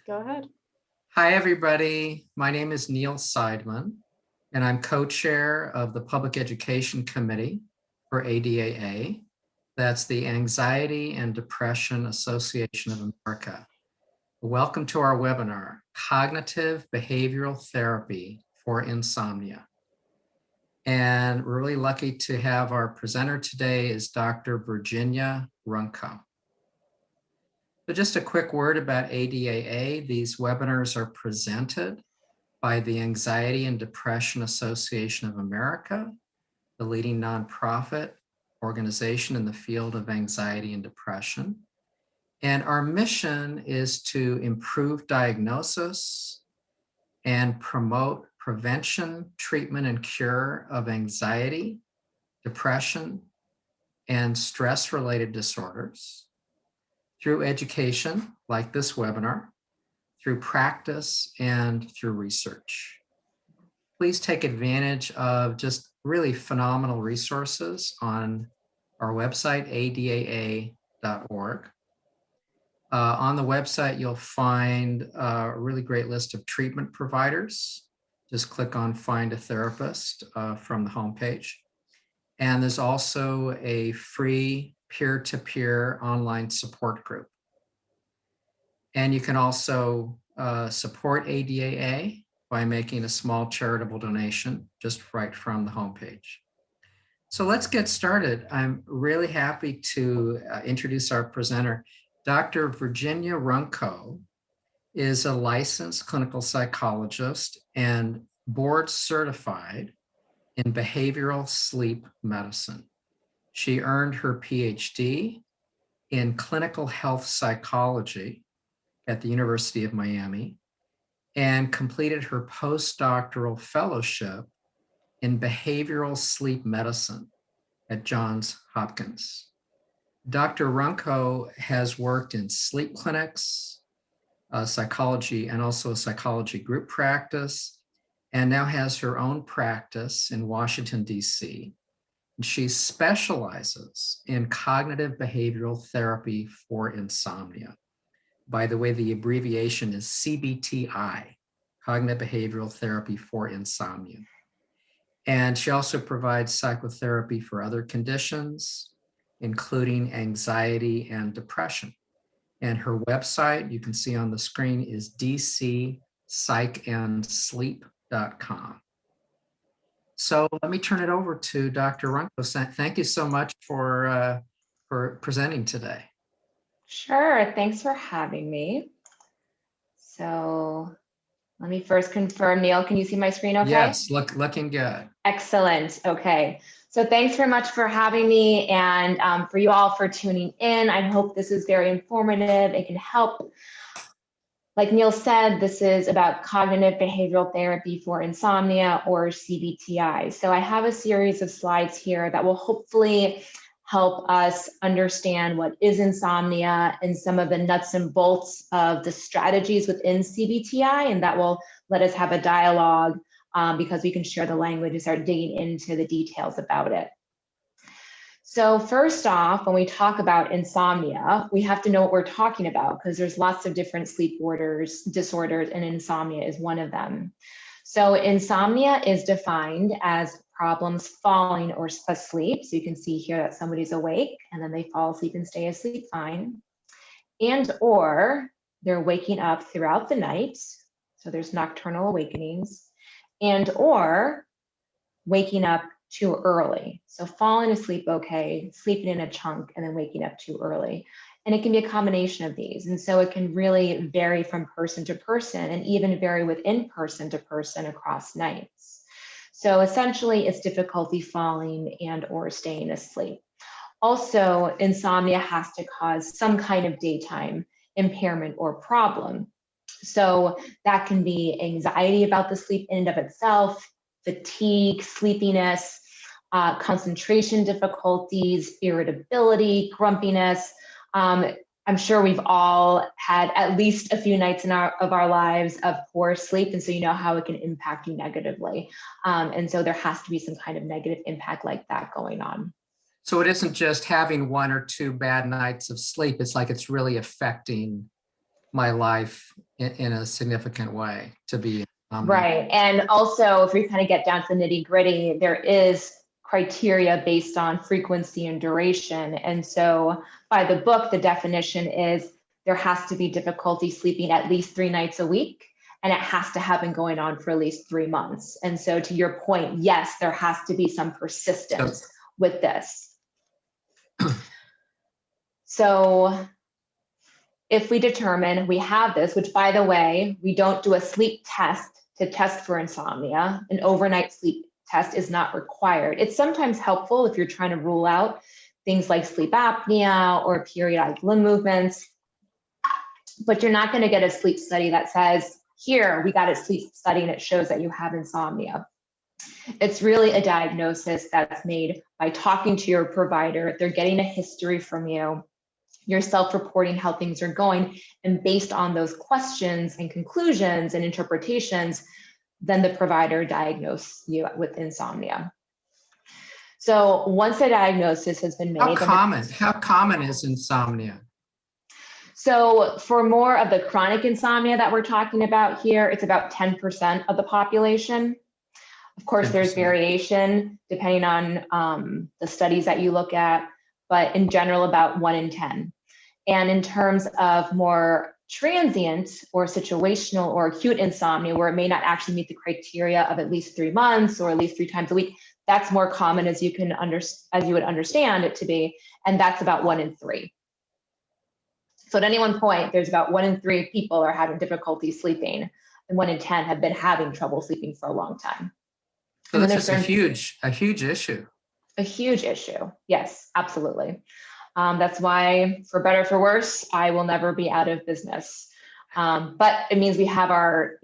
Go ahead. Hi, everybody. My name is Neil Seidman, and I'm co-chair of the Public Education Committee for ADAA. That's the Anxiety and Depression Association of America. Welcome to our webinar, Cognitive Behavioral Therapy for Insomnia. And we're really lucky to have our presenter today is Dr. Virginia Runco. So just a quick word about ADAA. These webinars are presented by the Anxiety and Depression Association of America, the leading nonprofit organization in the field of anxiety and depression. And our mission is to improve diagnosis and promote prevention, treatment, and cure of anxiety, depression, and stress-related disorders through education, like this webinar, through practice, and through research. Please take advantage of just really phenomenal resources on our website, adaa.org. On the website, you'll find a really great list of treatment providers. Just click on Find a Therapist from the homepage. And there's also a free peer-to-peer online support group. And you can also support ADAA by making a small charitable donation just right from the homepage. So let's get started. I'm really happy to introduce our presenter. Dr. Virginia Runco is a licensed clinical psychologist and board certified in behavioral sleep medicine. She earned her PhD in clinical health psychology at the University of Miami and completed her postdoctoral fellowship in behavioral sleep medicine at Johns Hopkins. Dr. Runco has worked in sleep clinics, psychology, and also a psychology group practice, and now has her own practice in Washington, D.C. She specializes in cognitive behavioral therapy for insomnia. By the way, the abbreviation is CBT-I, Cognitive Behavioral Therapy for Insomnia. And she also provides psychotherapy for other conditions, including anxiety and depression. And her website, you can see on the screen, is dcpsychandsleep.com. So let me turn it over to Dr. Runco. Thank you so much for presenting today. Sure. Thanks for having me. So let me first confirm, Neil, can you see my screen okay? Yes, looking good. Excellent. Okay. So thanks very much for having me and for you all for tuning in. I hope this is very informative. It can help. Like Neil said, this is about cognitive behavioral therapy for insomnia, or CBT-I. So I have a series of slides here that will hopefully help us understand what is insomnia and some of the nuts and bolts of the strategies within CBT-I, and that will let us have a dialogue because we can share the language and start digging into the details about it. So first off, when we talk about insomnia, we have to know what we're talking about because there's lots of different sleep disorders, and insomnia is one of them. So insomnia is defined as problems falling or asleep. So you can see here that somebody's awake and then they fall asleep and stay asleep fine. And or they're waking up throughout the night. So there's nocturnal awakenings. And or waking up too early. So falling asleep okay, sleeping in a chunk, and then waking up too early. And it can be a combination of these. And so it can really vary from person to person and even vary within person to person across nights. So essentially it's difficulty falling and or staying asleep. Also, insomnia has to cause some kind of daytime impairment or problem. So that can be anxiety about the sleep in and of itself, fatigue, sleepiness, concentration difficulties, irritability, grumpiness. I'm sure we've all had at least a few nights of our lives of poor sleep, and so you know how it can impact you negatively. And so there has to be some kind of negative impact like that going on. So it isn't just having one or two bad nights of sleep, it's like it's really affecting my life in a significant way to be insomnia. Right. And also, if we kind of get down to the nitty gritty, there is criteria based on frequency and duration. And so by the book, the definition is there has to be difficulty sleeping at least 3 nights a week, and it has to have been going on for at least 3 months. And so to your point, yes, there has to be some persistence with this. So if we determine we have this, which by the way, we don't do a sleep test to test for insomnia, an overnight sleep test is not required. It's sometimes helpful if you're trying to rule out things like sleep apnea or periodic limb movements, but you're not going to get a sleep study that says, here, we got a sleep study and it shows that you have insomnia. It's really a diagnosis that's made by talking to your provider. They're getting a history from you. You're self-reporting how things are going, and based on those questions and conclusions and interpretations, then the provider diagnoses you with insomnia. So once a diagnosis has been made, How common is insomnia? So for more of the chronic insomnia that we're talking about here, it's about 10% of the population. Of course, 10%. There's variation depending on the studies that you look at, but in general, about 1 in 10. And in terms of more transient or situational or acute insomnia, where it may not actually meet the criteria of at least 3 months or at least 3 times a week, that's more common as you would understand it to be, and that's about 1 in 3. So at any one point, there's about 1 in 3 people are having difficulty sleeping, and 1 in 10 have been having trouble sleeping for a long time. So this is a huge issue. A huge issue. Yes, absolutely. That's why, for better or for worse, I will never be out of business. But it means we have our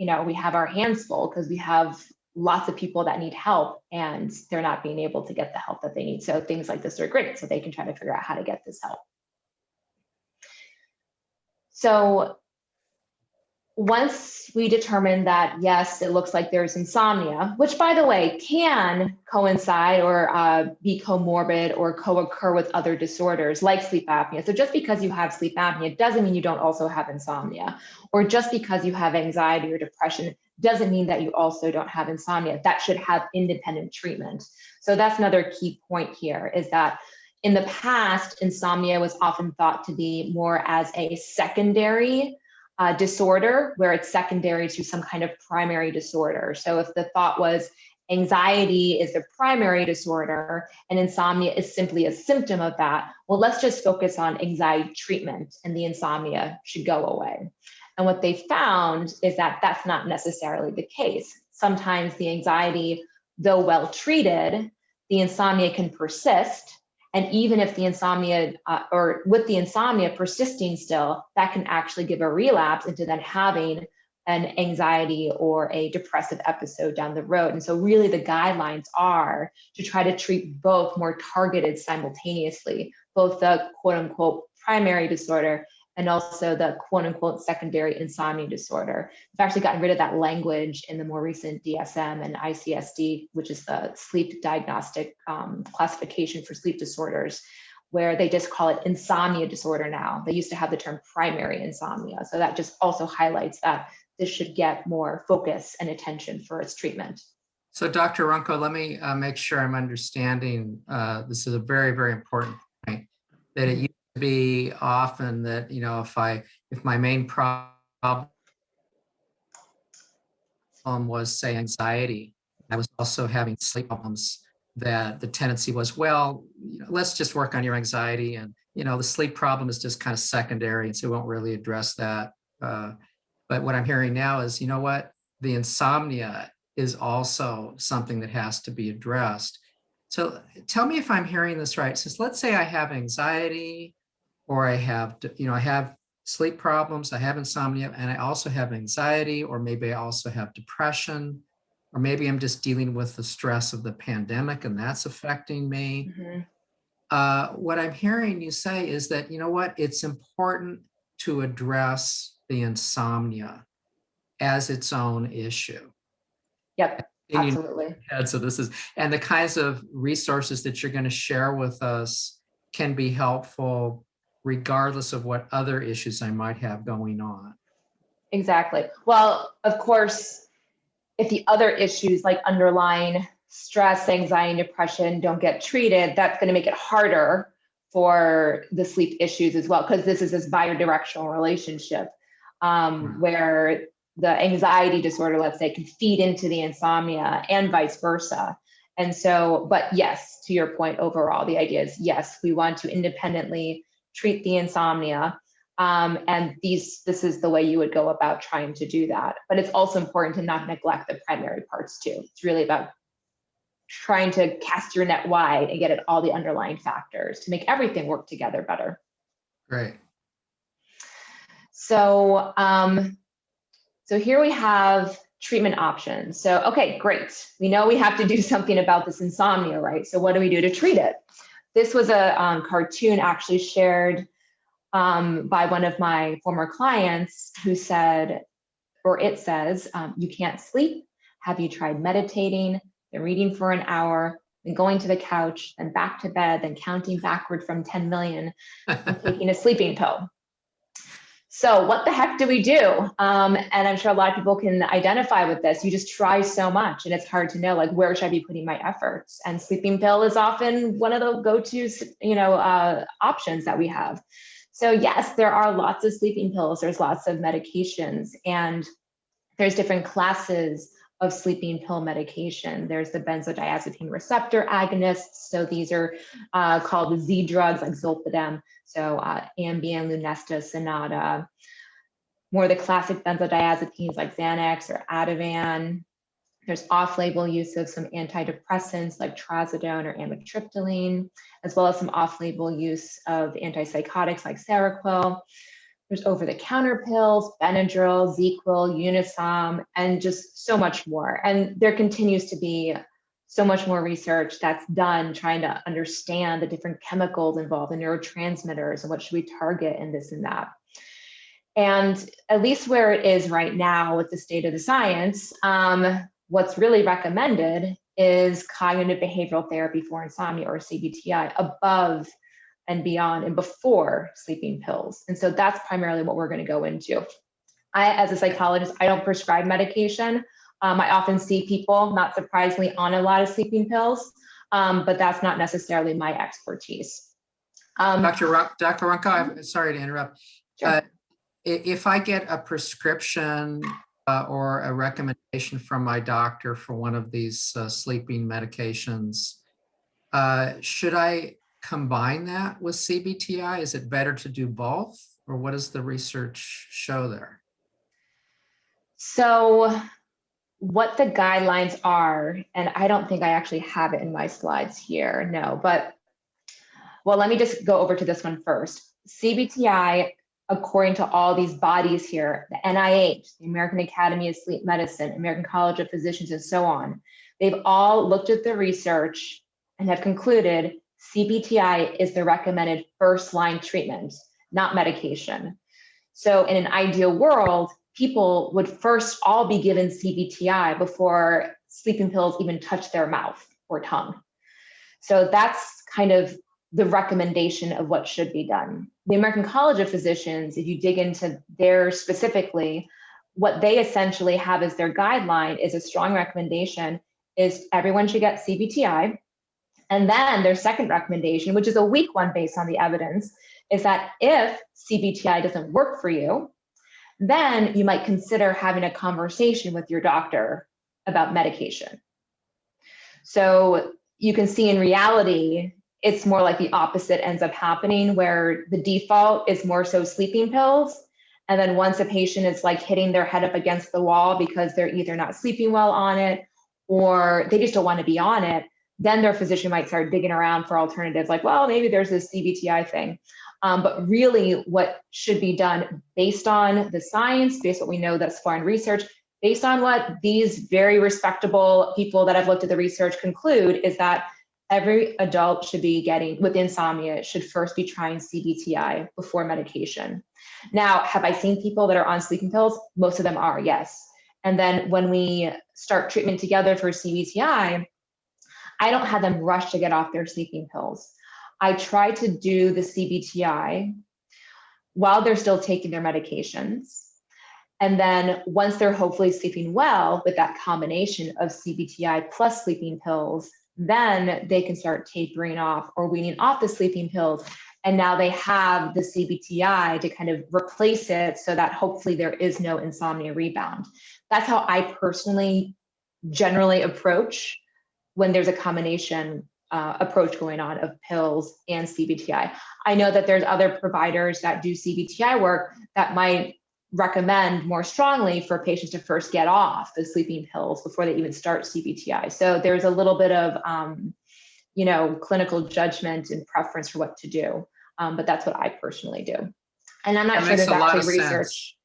hands full, because we have lots of people that need help and they're not being able to get the help that they need. So things like this are great, so they can try to figure out how to get this help. So once we determine that, yes, it looks like there's insomnia, which by the way, can coincide or be comorbid or co-occur with other disorders like sleep apnea. So just because you have sleep apnea doesn't mean you don't also have insomnia, or just because you have anxiety or depression doesn't mean that you also don't have insomnia. That should have independent treatment. So that's another key point here, is that in the past, insomnia was often thought to be more as a secondary disorder, where it's secondary to some kind of primary disorder. So if the thought was anxiety is the primary disorder and insomnia is simply a symptom of that, well, let's just focus on anxiety treatment and the insomnia should go away. And what they found is that that's not necessarily the case. Sometimes the anxiety, though well treated, the insomnia can persist. And even if the insomnia, or with the insomnia persisting still, that can actually give a relapse into then having an anxiety or a depressive episode down the road. And so really the guidelines are to try to treat both more targeted simultaneously, both the quote unquote primary disorder and also the quote unquote secondary insomnia disorder. We've actually gotten rid of that language in the more recent DSM and ICSD, which is the sleep diagnostic classification for sleep disorders, where they just call it insomnia disorder now. They used to have the term primary insomnia. So that just also highlights that this should get more focus and attention for its treatment. So Dr. Runco, let me make sure I'm understanding. This is a very, very important point, that it used to be often that, if my main problem was, say, anxiety, I was also having sleep problems, that the tendency was, well, let's just work on your anxiety, and the sleep problem is just kind of secondary, and so we won't really address that. But what I'm hearing now is, the insomnia is also something that has to be addressed. So tell me if I'm hearing this right. Since let's say I have anxiety, or I have sleep problems, I have insomnia, and I also have anxiety, or maybe I also have depression, or maybe I'm just dealing with the stress of the pandemic and that's affecting me. Mm-hmm. What I'm hearing you say is that, it's important to address the insomnia as its own issue. Yep, absolutely. So this is, and the kinds of resources that you're going to share with us can be helpful regardless of what other issues I might have going on. Exactly. Well, of course, if the other issues like underlying stress, anxiety, depression don't get treated, that's going to make it harder for the sleep issues as well, because this is this bidirectional relationship where the anxiety disorder, let's say, can feed into the insomnia and vice versa. And so, but yes, to your point, overall, the idea is yes, we want to independently treat the insomnia. And this is the way you would go about trying to do that. But it's also important to not neglect the primary parts too. It's really about trying to cast your net wide and get at all the underlying factors to make everything work together better. Great. So, so here we have treatment options. So, okay, great. We know we have to do something about this insomnia, right? So what do we do to treat it? This was a cartoon actually shared by one of my former clients who said, or it says, you can't sleep. Have you tried meditating, then reading for an hour, then going to the couch, then back to bed, then counting backward from 10 million, and taking a sleeping pill? So what the heck do we do? And I'm sure a lot of people can identify with this. You just try so much and it's hard to know, like, where should I be putting my efforts? And sleeping pill is often one of the go-to, options that we have. So yes, there are lots of sleeping pills. There's lots of medications, and there's different classes of sleeping pill medication. There's the benzodiazepine receptor agonists. So these are called the Z drugs, like zolpidem. So Ambien, Lunesta, Sonata. More the classic benzodiazepines like Xanax or Ativan. There's off-label use of some antidepressants like trazodone or amitriptyline, as well as some off-label use of antipsychotics like Seroquel. There's over-the-counter pills, Benadryl, ZQuil, Unisom, and just so much more. And there continues to be so much more research that's done trying to understand the different chemicals involved, the neurotransmitters, and what should we target and this and that. And at least where it is right now with the state of the science, what's really recommended is cognitive behavioral therapy for insomnia, or CBT-I, above and beyond and before sleeping pills. And so that's primarily what we're going to go into. As a psychologist, I don't prescribe medication. I often see people, not surprisingly, on a lot of sleeping pills, but that's not necessarily my expertise. Dr. Runka, I'm sorry to interrupt. Sure. If I get a prescription or a recommendation from my doctor for one of these sleeping medications, should I combine that with CBT-I? Is it better to do both, or what does the research show there? So what the guidelines are, and I don't think I actually have it in my slides here, no, but well, let me just go over to this one first. CBT-I, according to all these bodies here, the NIH, the American Academy of Sleep Medicine, American College of Physicians, and so on, they've all looked at the research and have concluded CBT-I is the recommended first-line treatment, not medication. So in an ideal world, people would first all be given CBT-I before sleeping pills even touch their mouth or tongue. So that's kind of the recommendation of what should be done. The American College of Physicians, if you dig into their specifically, what they essentially have as their guideline is a strong recommendation is everyone should get CBT-I. And then their second recommendation, which is a weak one based on the evidence, is that if CBT-I doesn't work for you, then you might consider having a conversation with your doctor about medication. So you can see in reality, it's more like the opposite ends up happening, where the default is more so sleeping pills. And then once a patient is like hitting their head up against the wall because they're either not sleeping well on it or they just don't want to be on it, then their physician might start digging around for alternatives like, well, maybe there's this CBT-I thing. But really what should be done based on the science, based on what we know thus far in research, based on what these very respectable people that have looked at the research conclude, is that every adult should be getting, with insomnia, should first be trying CBT-I before medication. Now, have I seen people that are on sleeping pills? Most of them are, yes. And then when we start treatment together for CBT-I, I don't have them rush to get off their sleeping pills. I try to do the CBT-I while they're still taking their medications. And then once they're hopefully sleeping well with that combination of CBT-I plus sleeping pills, then they can start tapering off or weaning off the sleeping pills. And now they have the CBT-I to kind of replace it so that hopefully there is no insomnia rebound. That's how I personally generally approach when there's a combination approach going on of pills and CBT-I. I know that there's other providers that do CBT-I work that might recommend more strongly for patients to first get off the sleeping pills before they even start CBT-I. So there's a little bit of, clinical judgment and preference for what to do. But that's what I personally do. And I'm not sure there's actually research.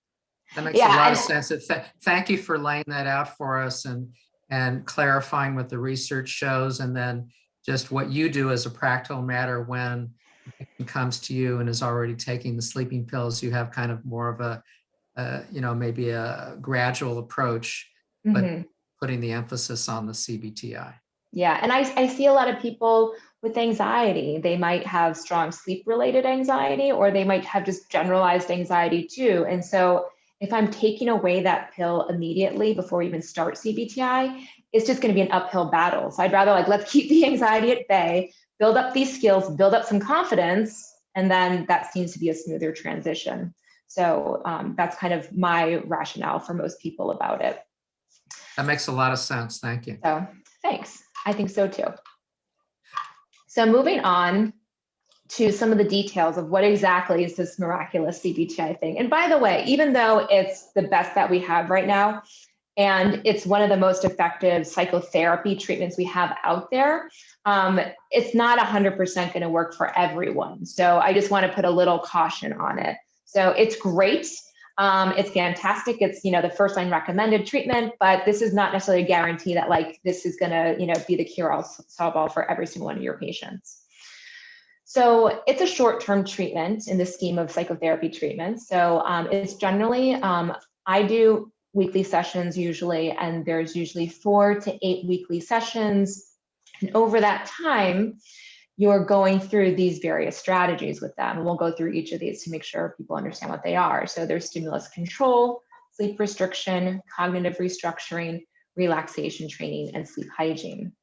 That makes a lot of sense. Thank you for laying that out for us and clarifying what the research shows, and then just what you do as a practical matter when it comes to you and is already taking the sleeping pills. You have kind of more of a maybe a gradual approach, but putting the emphasis on the CBT-I. Yeah, and I see a lot of people with anxiety. They might have strong sleep-related anxiety, or they might have just generalized anxiety too. And so if I'm taking away that pill immediately before we even start CBT-I, it's just going to be an uphill battle. So I'd rather let's keep the anxiety at bay, build up these skills, build up some confidence, and then that seems to be a smoother transition. So that's kind of my rationale for most people about it. That makes a lot of sense. Thank you. So thanks. I think so too. So moving on to some of the details of what exactly is this miraculous CBT-I thing. And by the way, even though it's the best that we have right now, and it's one of the most effective psychotherapy treatments we have out there, it's not 100% going to work for everyone. So I just want to put a little caution on it. So it's great. It's fantastic. It's, the first line recommended treatment, but this is not necessarily a guarantee that this is going to, be the cure all solve all for every single one of your patients. So it's a short-term treatment in the scheme of psychotherapy treatments. So it's generally, I do weekly sessions usually, and there's usually 4 to 8 weekly sessions. And over that time, you're going through these various strategies with them. And we'll go through each of these to make sure people understand what they are. So there's stimulus control, sleep restriction, cognitive restructuring, relaxation training, and sleep hygiene.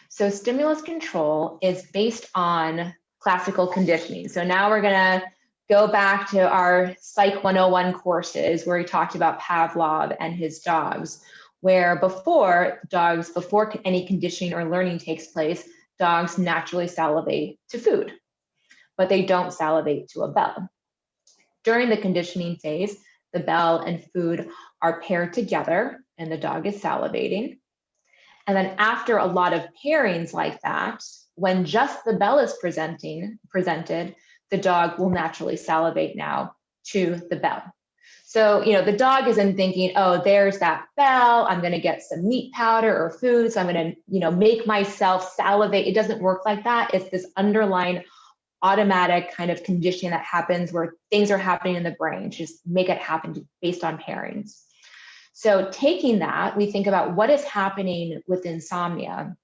So stimulus control is based on classical conditioning. So now we're gonna go back to our Psych 101 courses where we talked about Pavlov and his dogs, where before any conditioning or learning takes place, dogs naturally salivate to food, but they don't salivate to a bell. During the conditioning phase, the bell and food are paired together and the dog is salivating. And then after a lot of pairings like that, when just the bell is presented, the dog will naturally salivate now to the bell. So, the dog isn't thinking, oh, there's that bell, I'm going to get some meat powder or food, so I'm going to, make myself salivate. It doesn't work like that. It's this underlying automatic kind of conditioning that happens where things are happening in the brain, just make it happen based on pairings. So taking that, we think about what is happening with insomnia.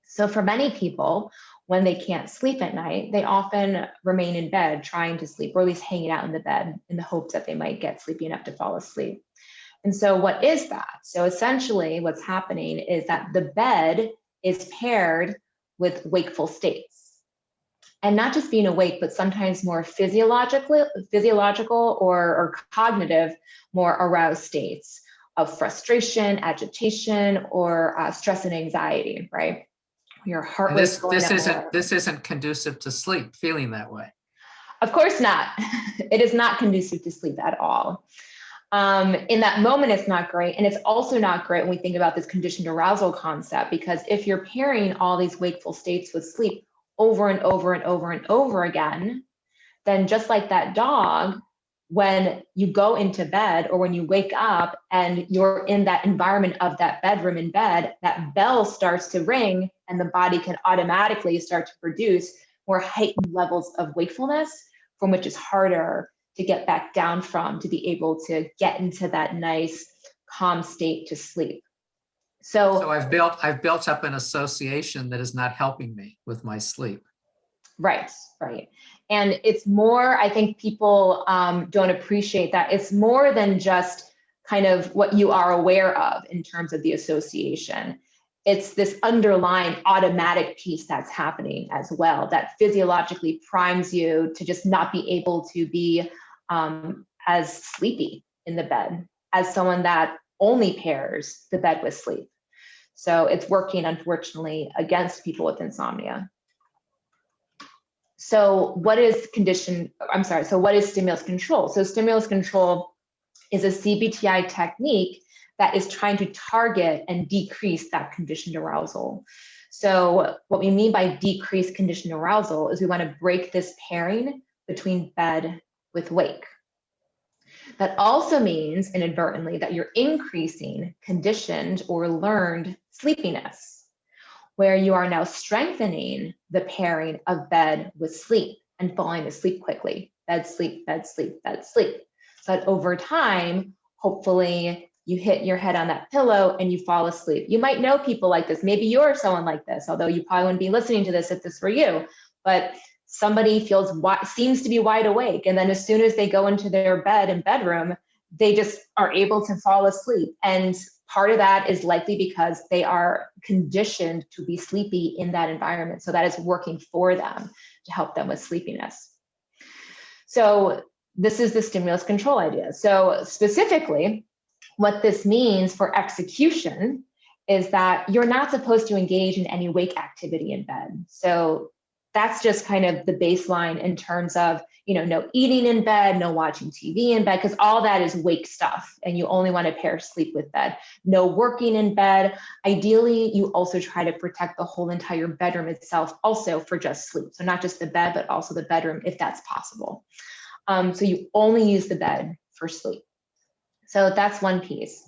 So for many people, when they can't sleep at night, they often remain in bed trying to sleep, or at least hanging out in the bed in the hopes that they might get sleepy enough to fall asleep. And so what is that? So essentially what's happening is that the bed is paired with wakeful states. And not just being awake, but sometimes more physiological or cognitive, more aroused states of frustration, agitation, or stress and anxiety, right? Your heart rate going up. This isn't conducive to sleep, feeling that way. Of course not. It is not conducive to sleep at all. In that moment, it's not great. And it's also not great when we think about this conditioned arousal concept, because if you're pairing all these wakeful states with sleep over and over and over and over again, then just like that dog, when you go into bed or when you wake up and you're in that environment of that bedroom in bed, that bell starts to ring and the body can automatically start to produce more heightened levels of wakefulness, from which is harder to get back down from, to be able to get into that nice calm state to sleep. So I've built up an association that is not helping me with my sleep. Right, right. And it's more, I think people don't appreciate that. It's more than just kind of what you are aware of in terms of the association. It's this underlying automatic piece that's happening as well that physiologically primes you to just not be able to be as sleepy in the bed as someone that only pairs the bed with sleep. So it's working, unfortunately, against people with insomnia. So what is what is stimulus control? So stimulus control is a CBT-I technique that is trying to target and decrease that conditioned arousal. So what we mean by decreased conditioned arousal is we want to break this pairing between bed with wake. That also means inadvertently that you're increasing conditioned or learned sleepiness, where you are now strengthening the pairing of bed with sleep and falling asleep quickly. Bed, sleep, bed, sleep, bed, sleep. So that over time, hopefully you hit your head on that pillow and you fall asleep. You might know people like this. Maybe you're someone like this, although you probably wouldn't be listening to this if this were you. But somebody seems to be wide awake. And then as soon as they go into their bed and bedroom, they just are able to fall asleep. And part of that is likely because they are conditioned to be sleepy in that environment. So that is working for them to help them with sleepiness. So this is the stimulus control idea. So specifically, what this means for execution is that you're not supposed to engage in any wake activity in bed. So that's just kind of the baseline in terms of, no eating in bed, no watching TV in bed, because all that is wake stuff and you only want to pair sleep with bed. No working in bed. Ideally, you also try to protect the whole entire bedroom itself also for just sleep. So not just the bed, but also the bedroom if that's possible. So you only use the bed for sleep. So that's one piece.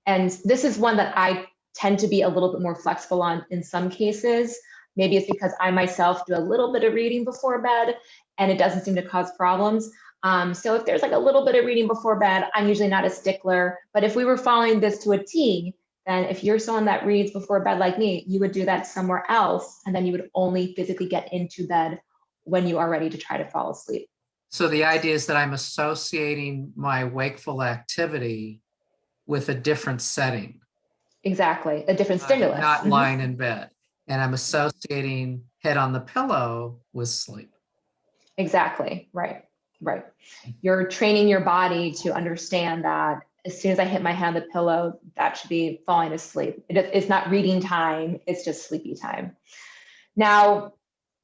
And this is one that I tend to be a little bit more flexible on in some cases. Maybe it's because I myself do a little bit of reading before bed and it doesn't seem to cause problems. So if there's like a little bit of reading before bed, I'm usually not a stickler. But if we were following this to a T, then if you're someone that reads before bed like me, you would do that somewhere else. And then you would only physically get into bed when you are ready to try to fall asleep. So the idea is that I'm associating my wakeful activity with a different setting. Exactly, a different stimulus. Not lying in bed. And I'm associating head on the pillow with sleep. Exactly, right. You're training your body to understand that as soon as I hit my hand on the pillow, that should be falling asleep. It's not reading time, it's just sleepy time. Now,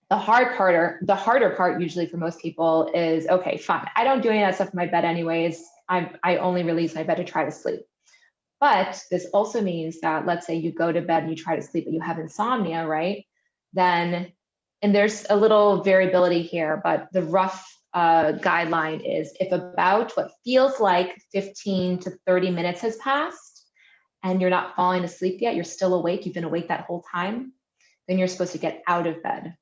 the harder part usually for most people is, okay, fine, I don't do any of that stuff in my bed anyways. I only release my bed to try to sleep. But this also means that let's say you go to bed and you try to sleep, but you have insomnia, right? Then, and there's a little variability here, but the rough guideline is if about what feels like 15 to 30 minutes has passed and you're not falling asleep yet, you're still awake, you've been awake that whole time, then you're supposed to get out of bed.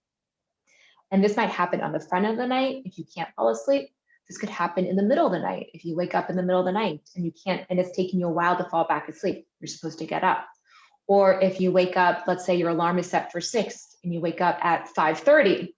And this might happen on the front of the night if you can't fall asleep. This could happen in the middle of the night. If you wake up in the middle of the night and you can't, and it's taking you a while to fall back asleep, you're supposed to get up. Or if you wake up, let's say your alarm is set for 6 and you wake up at 5:30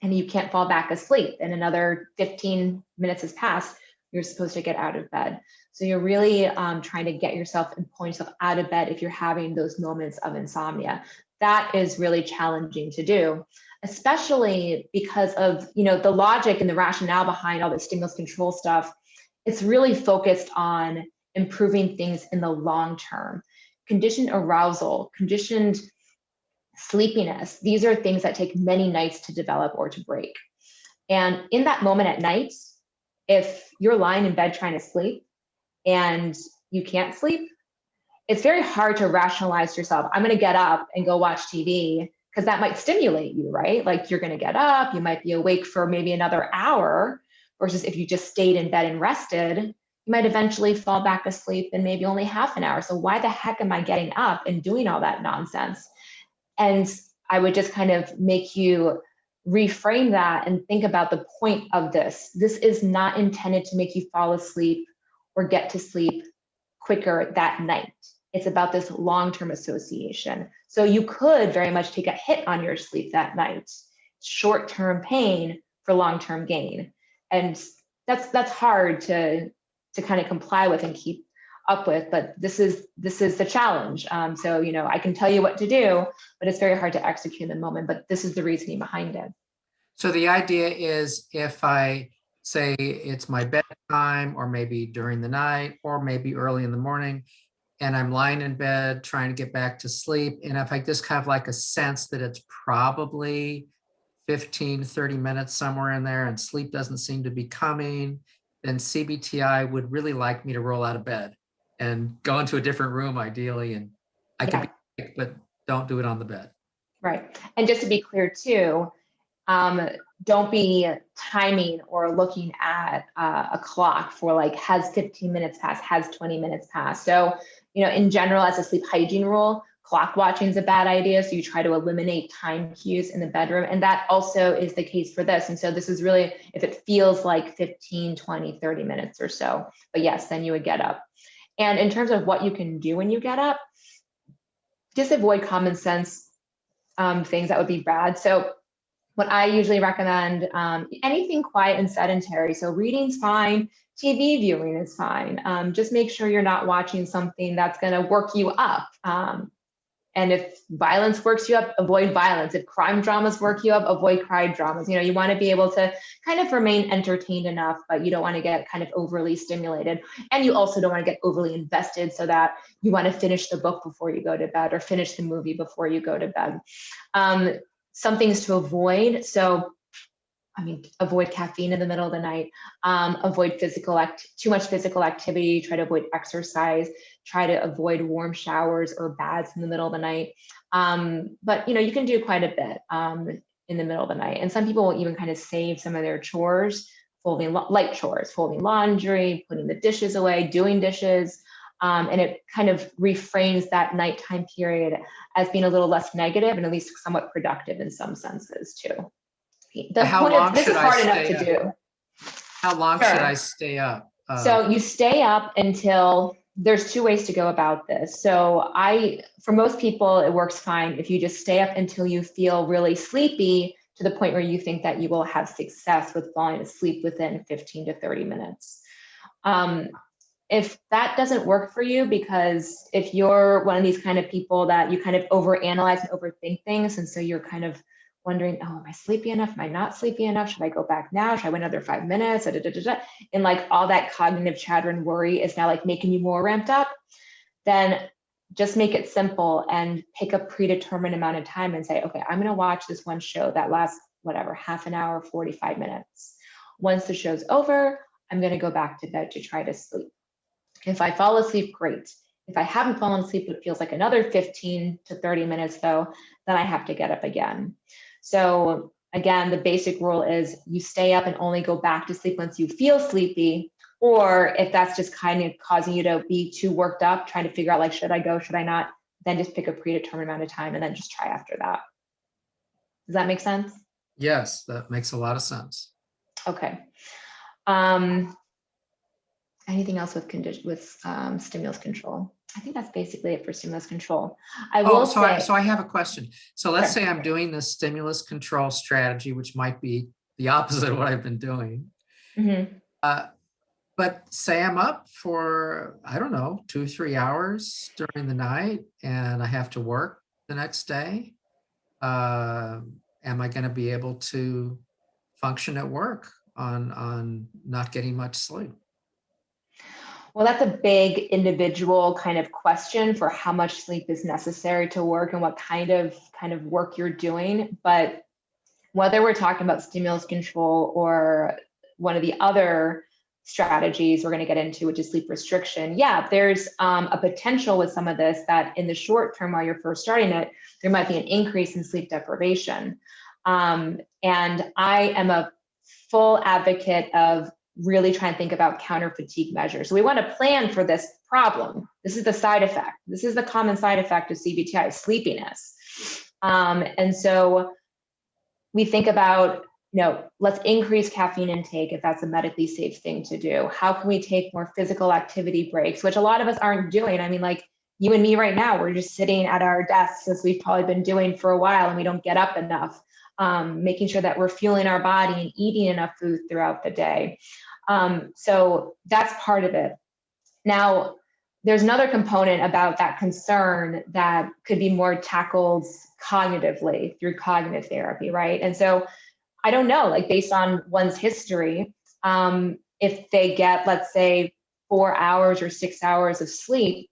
and you can't fall back asleep and another 15 minutes has passed, you're supposed to get out of bed. So you're really trying to get yourself and pull yourself out of bed if you're having those moments of insomnia. That is really challenging to do, especially because of the logic and the rationale behind all the stimulus control stuff. It's really focused on improving things in the long term. Conditioned arousal, conditioned sleepiness, these are things that take many nights to develop or to break. And in that moment at night, if you're lying in bed trying to sleep and you can't sleep, it's very hard to rationalize yourself. I'm going to get up and go watch TV because that might stimulate you, right? Like you're going to get up, you might be awake for maybe another hour versus if you just stayed in bed and rested, you might eventually fall back asleep in maybe only half an hour. So why the heck am I getting up and doing all that nonsense? And I would just kind of make you reframe that and think about the point of this. This is not intended to make you fall asleep or get to sleep quicker that night. It's about this long-term association. So you could very much take a hit on your sleep that night short-term pain for long-term gain. And that's hard to kind of comply with and keep up with, but this is the challenge. So, you know, I can tell you what to do, but it's very hard to execute in the moment, but this is the reasoning behind it. So the idea is if I say it's my bedtime, or maybe during the night, or maybe early in the morning, and I'm lying in bed trying to get back to sleep, and if I just have like a sense that it's probably 15, 30 minutes somewhere in there and sleep doesn't seem to be coming, then CBT-I would really like me to roll out of bed and go into a different room ideally. And I could Yeah, be sick, but don't do it on the bed. right. And just to be clear too, don't be timing or looking at a clock for like, has 15 minutes passed, has 20 minutes passed. So, you know, in general, as a sleep hygiene rule, clock watching is a bad idea. So you try to eliminate time cues in the bedroom. And that also is the case for this. And so this is really, if it feels like 15, 20, 30 minutes or so, but yes, then you would get up. And in terms of what you can do when you get up, just avoid common sense things that would be bad. So what I usually recommend, anything quiet and sedentary. So reading's fine, TV viewing is fine. Just make sure you're not watching something that's going to work you up. And if violence works you up, avoid violence. If crime dramas work you up, avoid crime dramas. You know, you want to be able to kind of remain entertained enough, but you don't want to get kind of overly stimulated. And you also don't want to get overly invested so that you want to finish the book before you go to bed or finish the movie before you go to bed. Some things to avoid. So, I mean, avoid caffeine in the middle of the night, avoid too much physical activity, try to avoid exercise, try to avoid warm showers or baths in the middle of the night. But, you know, you can do quite a bit in the middle of the night. And some people will even kind of save some of their chores, light chores, folding laundry, putting the dishes away, doing dishes. And it kind of reframes that nighttime period as being a little less negative and at least somewhat productive in some senses too. How long This is should I hard enough stay to up? do. How long should I stay up? So you stay up until, there's two ways to go about this. So for most people, it works fine if you just stay up until you feel really sleepy to the point where you think that you will have success with falling asleep within 15 to 30 minutes. If that doesn't work for you, because if you're one of these kind of people that you kind of overanalyze and overthink things, and so you're kind of wondering, oh, am I sleepy enough? Am I not sleepy enough? Should I go back now? Should I wait another 5 minutes? And like all that cognitive chatter and worry is now like making you more ramped up, then just make it simple and pick a predetermined amount of time and say, okay, I'm going to watch this one show that lasts whatever, half an hour, 45 minutes. Once the show's over, I'm going to go back to bed to try to sleep. If I fall asleep, great. If I haven't fallen asleep, it feels like another 15 to 30 minutes though, then I have to get up again. So again, the basic rule is you stay up and only go back to sleep once you feel sleepy, or if that's just kind of causing you to be too worked up, trying to figure out like, should I go, should I not, then just pick a predetermined amount of time and then just try after that. Does that make sense? Yes, that makes a lot of sense. Okay. Anything else with stimulus control? I think that's basically it for stimulus control. So I have a question. So let's say I'm doing this stimulus control strategy, which might be the opposite of what I've been doing. Mm-hmm. But say I'm up for, I don't know, 2-3 hours during the night and I have to work the next day. Am I going to be able to function at work on not getting much sleep? Well, that's a big individual kind of question for how much sleep is necessary to work and what kind of work you're doing. But whether we're talking about stimulus control or one of the other strategies we're going to get into, which is sleep restriction, yeah, there's a potential with some of this that in the short term, while you're first starting it, there might be an increase in sleep deprivation. And I am a full advocate of really trying to think about counter fatigue measures. So we want to plan for this problem. This is the side effect. This is the common side effect of CBT-I, sleepiness. And so we think about, let's increase caffeine intake if that's a medically safe thing to do. How can we take more physical activity breaks, which a lot of us aren't doing? I mean, like you and me right now, we're just sitting at our desks as we've probably been doing for a while and we don't get up enough. making sure that we're fueling our body and eating enough food throughout the day. So that's part of it. Now, there's another component about that concern that could be more tackled cognitively through cognitive therapy, right? And so I don't know, like based on one's history, if they get, let's say, 4 hours or 6 hours of sleep,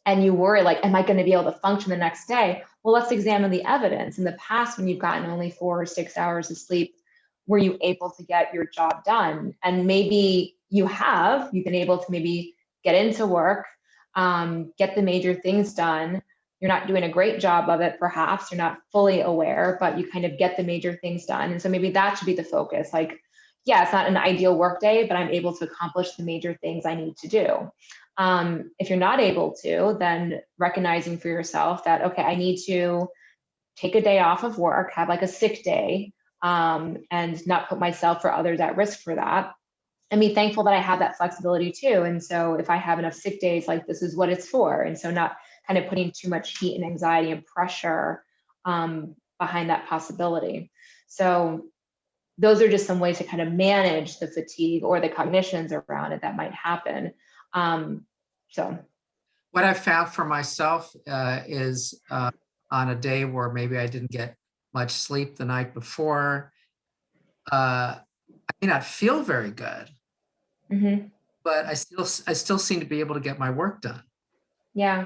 and you worry, like, am I going to be able to function the next day? Well, let's examine the evidence. In the past, when you've gotten only 4 or 6 hours of sleep, were you able to get your job done? And maybe you've been able to maybe get into work, get the major things done. You're not doing a great job of it, perhaps. You're not fully aware, but you kind of get the major things done. And so maybe that should be the focus. Like, yeah, it's not an ideal work day, but I'm able to accomplish the major things I need to do. If you're not able to, then recognizing for yourself that, okay, I need to take a day off of work, have like a sick day, and not put myself or others at risk for that. And be thankful that I have that flexibility too. And so if I have enough sick days, like this is what it's for. And so not kind of putting too much heat and anxiety and pressure behind that possibility. So those are just some ways to kind of manage the fatigue or the cognitions around it that might happen. So what I've found for myself is on a day where maybe I didn't get much sleep the night before, I may not feel very good, but I still seem to be able to get my work done. Yeah.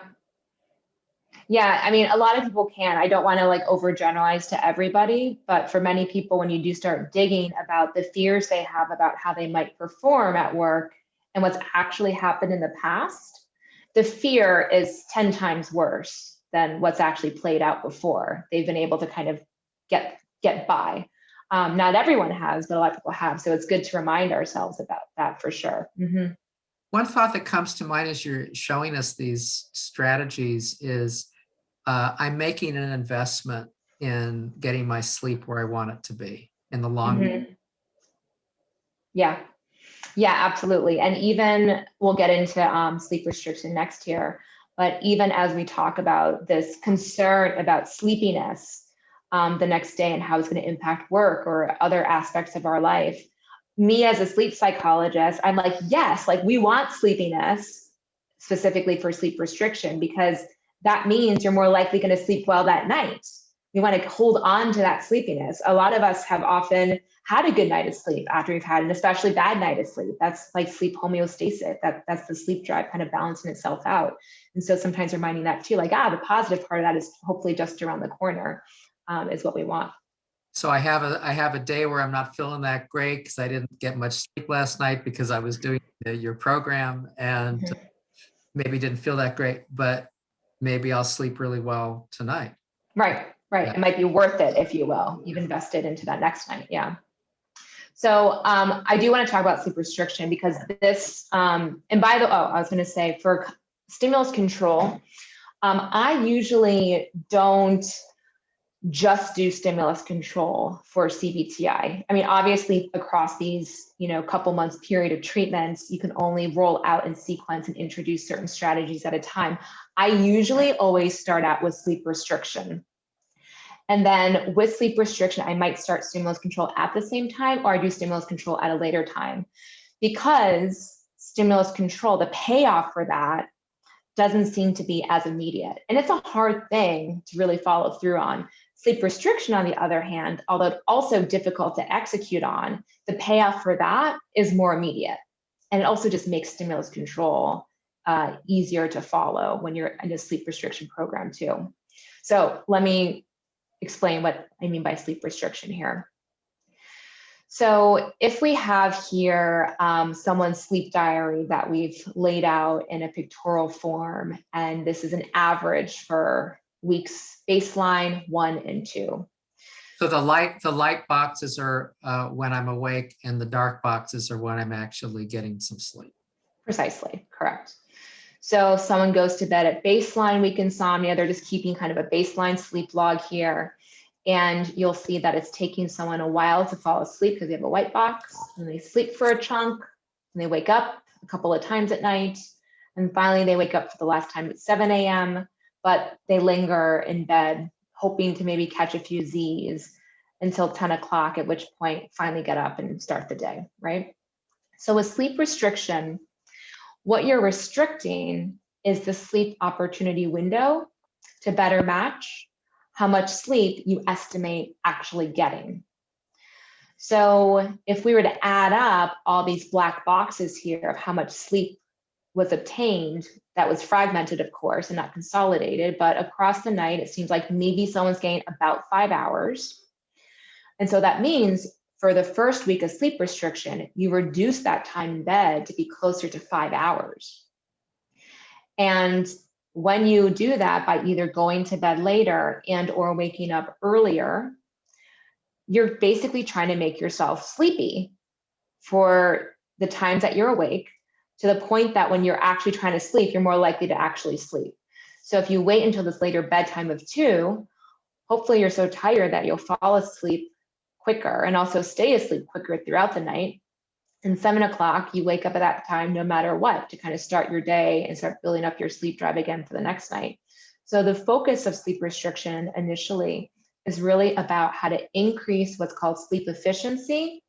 Yeah, I mean, a lot of people can. I don't want to like overgeneralize to everybody, but for many people, when you do start digging about the fears they have about how they might perform at work and what's actually happened in the past, the fear is 10 times worse than what's actually played out before. They've been able to kind of get by. Not everyone has, but a lot of people have. So it's good to remind ourselves about that for sure. One thought that comes to mind as you're showing us these strategies is I'm making an investment in getting my sleep where I want it to be in the long run. Yeah. Yeah, absolutely. And even we'll get into sleep restriction next year, but even as we talk about this concern about sleepiness the next day and how it's going to impact work or other aspects of our life, me as a sleep psychologist, I'm like, yes, like we want sleepiness specifically for sleep restriction, because that means you're more likely going to sleep well that night. We want to hold on to that sleepiness. A lot of us have often had a good night of sleep after we've had an especially bad night of sleep. That's like sleep homeostasis. That's the sleep drive kind of balancing itself out. And so sometimes reminding that too, like, the positive part of that is hopefully just around the corner, is what we want. So I have a day where I'm not feeling that great because I didn't get much sleep last night because I was doing your program and maybe didn't feel that great, but maybe I'll sleep really well tonight. Right. Yeah. It might be worth it, if you will. You've invested into that next night. Yeah. So I do want to talk about sleep restriction because this, and by the, I was going to say for stimulus control, I usually don't just do stimulus control for CBT-I. I mean, obviously across these, couple months period of treatments, you can only roll out in sequence and introduce certain strategies at a time. I usually always start out with sleep restriction. And then with sleep restriction, I might start stimulus control at the same time, or I do stimulus control at a later time, because stimulus control, the payoff for that doesn't seem to be as immediate. And it's a hard thing to really follow through on. Sleep restriction, on the other hand, although it's also difficult to execute on, the payoff for that is more immediate. And it also just makes stimulus control easier to follow when you're in a sleep restriction program too. So let me explain what I mean by sleep restriction here. So if we have here someone's sleep diary that we've laid out in a pictorial form, and this is an average for weeks baseline 1 and 2. So the light boxes are when I'm awake, and the dark boxes are when I'm actually getting some sleep. Precisely, correct. So someone goes to bed at baseline week insomnia, they're just keeping kind of a baseline sleep log here. And you'll see that it's taking someone a while to fall asleep because they have a white box, and they sleep for a chunk, and they wake up a couple of times at night. And finally, they wake up for the last time at 7 a.m., but they linger in bed, hoping to maybe catch a few Z's. until 10 o'clock, at which point finally get up and start the day, right? So with sleep restriction, what you're restricting is the sleep opportunity window to better match how much sleep you estimate actually getting. So if we were to add up all these black boxes here of how much sleep was obtained, that was fragmented, of course, and not consolidated, but across the night, it seems like maybe someone's getting about 5 hours. And so that means for the first week of sleep restriction, you reduce that time in bed to be closer to 5 hours. And when you do that by either going to bed later and or waking up earlier, you're basically trying to make yourself sleepy for the times that you're awake, to the point that when you're actually trying to sleep, you're more likely to actually sleep. So if you wait until this later bedtime of 2, hopefully you're so tired that you'll fall asleep quicker and also stay asleep quicker throughout the night. And 7 o'clock, you wake up at that time no matter what, to kind of start your day and start building up your sleep drive again for the next night. So the focus of sleep restriction initially is really about how to increase what's called sleep efficiency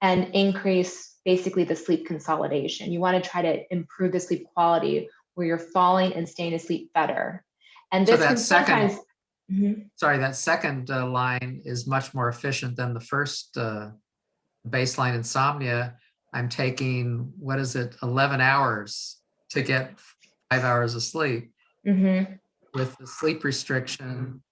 and increase basically the sleep consolidation. You want to try to improve the sleep quality where you're falling and staying asleep better. And this So that can sometimes, sorry, that second line is much more efficient than the first baseline insomnia. I'm taking, 11 hours to get 5 hours of sleep. With the sleep restriction,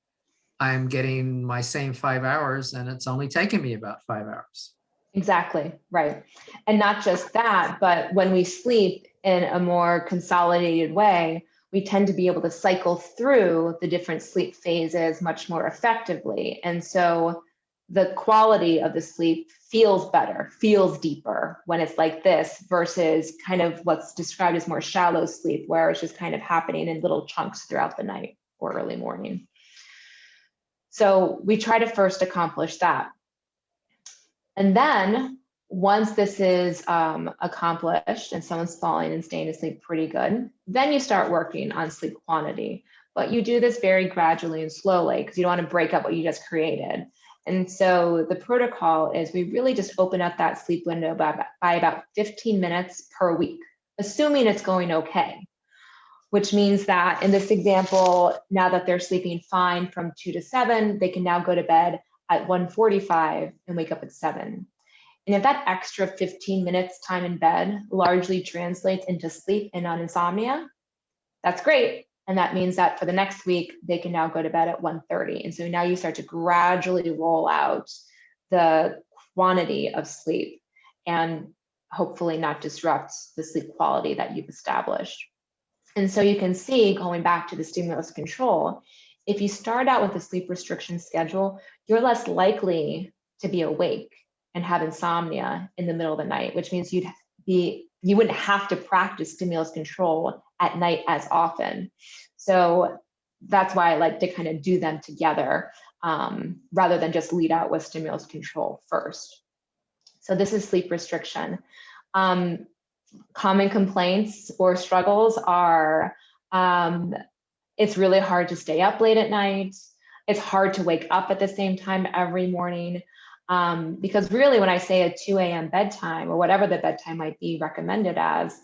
I'm getting my same 5 hours and it's only taking me about 5 hours. Exactly, right. And not just that, but when we sleep in a more consolidated way, we tend to be able to cycle through the different sleep phases much more effectively. And so the quality of the sleep feels better, feels deeper when it's like this versus kind of what's described as more shallow sleep, where it's just kind of happening in little chunks throughout the night or early morning. So we try to first accomplish that. And then once this is accomplished and someone's falling and staying asleep pretty good, then you start working on sleep quantity. But you do this very gradually and slowly because you don't want to break up what you just created. And so the protocol is we really just open up that sleep window by about 15 minutes per week, assuming it's going okay. Which means that in this example, now that they're sleeping fine from 2 to 7, they can now go to bed at 1:45 and wake up at 7. And if that extra 15 minutes time in bed largely translates into sleep and not insomnia, that's great. And that means that for the next week, they can now go to bed at 1:30. And so now you start to gradually roll out the quantity of sleep and hopefully not disrupt the sleep quality that you've established. And so you can see, going back to the stimulus control, if you start out with a sleep restriction schedule, you're less likely to be awake and have insomnia in the middle of the night, which means you wouldn't have to practice stimulus control at night as often. So that's why I like to kind of do them together rather than just lead out with stimulus control first. So this is sleep restriction. Common complaints or struggles are it's really hard to stay up late at night. It's hard to wake up at the same time every morning. Because really when I say a 2 a.m. bedtime or whatever the bedtime might be recommended as,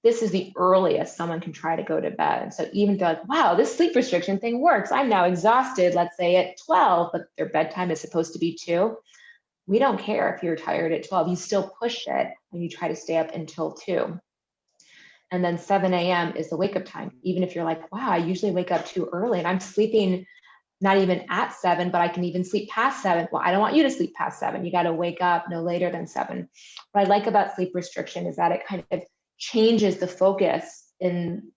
this is the earliest someone can try to go to bed. So even if they're like, wow, this sleep restriction thing works. I'm now exhausted, let's say at 12, but their bedtime is supposed to be 2. We don't care if you're tired at 12, you still push it when you try to stay up until 2. And then 7 a.m. is the wake up time. Even if you're like, wow, I usually wake up too early and I'm sleeping not even at 7, but I can even sleep past 7. Well, I don't want you to sleep past 7. You got to wake up no later than 7. What I like about sleep restriction is that it kind of changes the focus in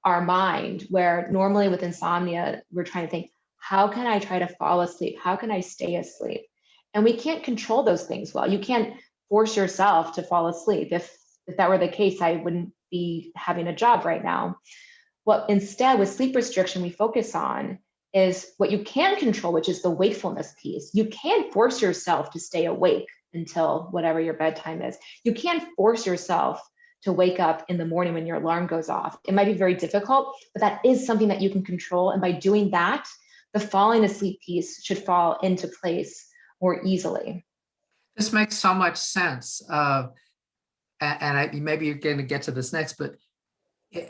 our mind, where normally with insomnia, we're trying to think, how can I try to fall asleep? How can I stay asleep? And we can't control those things well. You can't force yourself to fall asleep. If that were the case, I wouldn't be having a job right now. What instead with sleep restriction we focus on is what you can control, which is the wakefulness piece. You can force yourself to stay awake until whatever your bedtime is. You can't force yourself to wake up in the morning when your alarm goes off. It might be very difficult, but that is something that you can control. And by doing that, the falling asleep piece should fall into place more easily. This makes so much sense. Maybe you're going to get to this next, but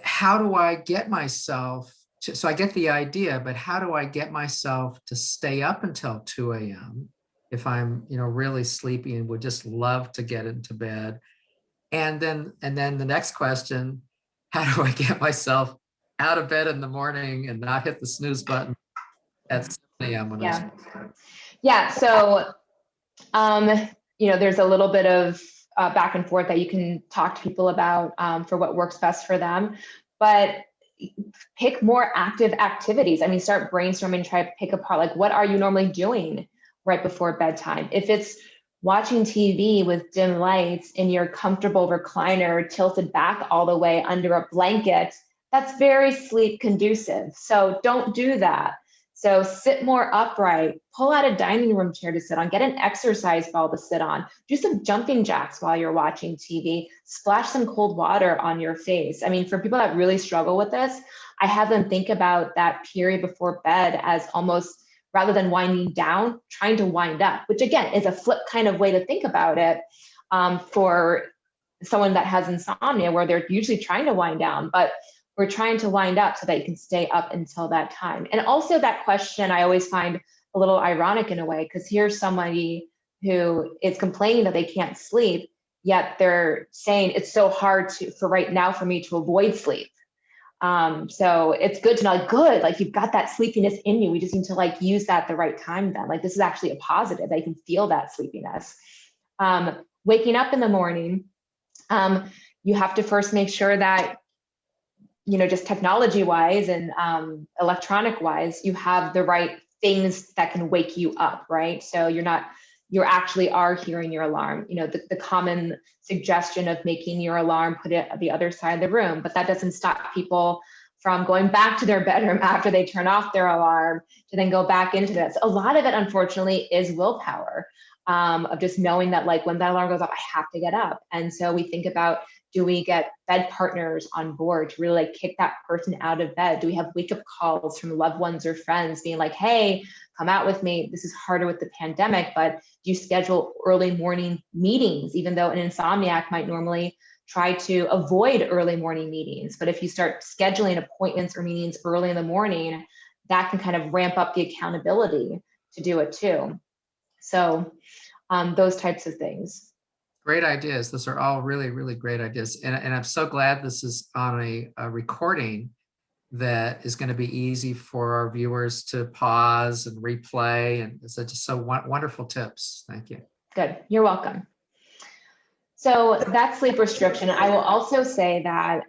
how do I get myself to, so I get the idea, but how do I get myself to stay up until 2 a.m. if I'm, really sleepy and would just love to get into bed? And then the next question, how do I get myself out of bed in the morning and not hit the snooze button at 7 a.m. when Yeah. Yeah. So, there's a little bit of back and forth that you can talk to people about for what works best for them, but pick more active activities. I mean, start brainstorming, try to pick apart, like, what are you normally doing right before bedtime? If it's watching TV with dim lights in your comfortable recliner, tilted back all the way under a blanket, that's very sleep conducive. So don't do that. So sit more upright, pull out a dining room chair to sit on, get an exercise ball to sit on, do some jumping jacks while you're watching TV, splash some cold water on your face. I mean, for people that really struggle with this, I have them think about that period before bed as almost, rather than winding down, trying to wind up, which again is a flip kind of way to think about it for someone that has insomnia, where they're usually trying to wind down, but we're trying to wind up so that you can stay up until that time. And also that question I always find a little ironic in a way, because here's somebody who is complaining that they can't sleep, yet they're saying it's so hard for right now for me to avoid sleep. So it's good to know, like, good, like, you've got that sleepiness in you. We just need to, like, use that at the right time then. Like, this is actually a positive. They can feel that sleepiness. Waking up in the morning, you have to first make sure that, just technology wise and electronic wise, you have the right things that can wake you up, right? So you actually are hearing your alarm. The common suggestion of making your alarm, put it at the other side of the room, but that doesn't stop people from going back to their bedroom after they turn off their alarm to then go back into this. A lot of it, unfortunately, is willpower, of just knowing that, like, when that alarm goes off, I have to get up. And so we think about, do we get bed partners on board to really, like, kick that person out of bed? Do we have wake up calls from loved ones or friends being like, hey, come out with me? This is harder with the pandemic, but do you schedule early morning meetings, even though an insomniac might normally try to avoid early morning meetings? But if you start scheduling appointments or meetings early in the morning, that can kind of ramp up the accountability to do it too. So those types of things. Great ideas. Those are all really, really great ideas. And I'm so glad this is on a recording that is going to be easy for our viewers to pause and replay. And it's just so wonderful tips. Thank you. Good. You're welcome. So that's sleep restriction. I will also say that,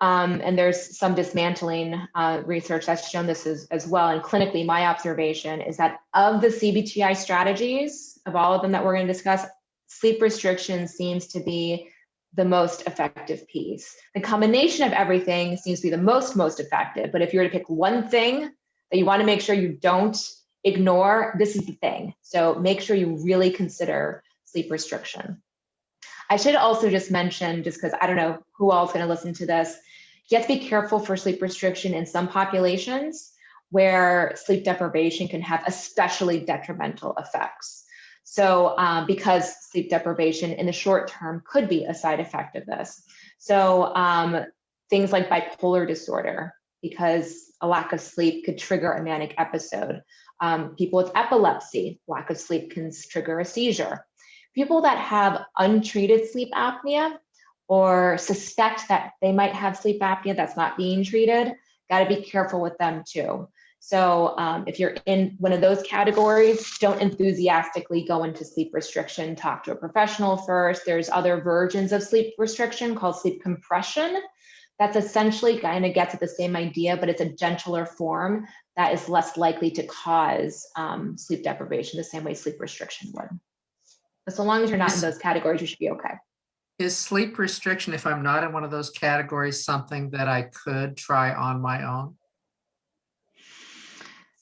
and there's some dismantling research that's shown this as well. And clinically, my observation is that of the CBT-I strategies, of all of them that we're going to discuss, sleep restriction seems to be the most effective piece. The combination of everything seems to be the most effective. But if you were to pick one thing that you want to make sure you don't ignore, this is the thing. So make sure you really consider sleep restriction. I should also just mention, just because I don't know who all is going to listen to this, you have to be careful for sleep restriction in some populations where sleep deprivation can have especially detrimental effects. So because sleep deprivation in the short term could be a side effect of this. So things like bipolar disorder, because a lack of sleep could trigger a manic episode. People with epilepsy, lack of sleep can trigger a seizure. People that have untreated sleep apnea or suspect that they might have sleep apnea that's not being treated, got to be careful with them too. So if you're in one of those categories, don't enthusiastically go into sleep restriction. Talk to a professional first. There's other versions of sleep restriction called sleep compression. That's essentially kind of gets at the same idea, but it's a gentler form that is less likely to cause sleep deprivation the same way sleep restriction would. But so long as you're not in those categories, you should be okay. Is sleep restriction, if I'm not in one of those categories, something that I could try on my own?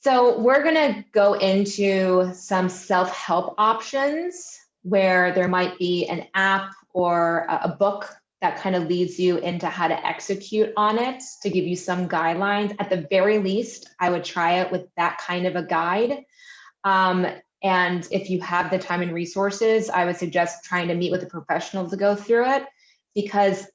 So we're going to go into some self-help options where there might be an app or a book that kind of leads you into how to execute on it to give you some guidelines. At the very least, I would try it with that kind of a guide. And if you have the time and resources, I would suggest trying to meet with a professional to go through it, because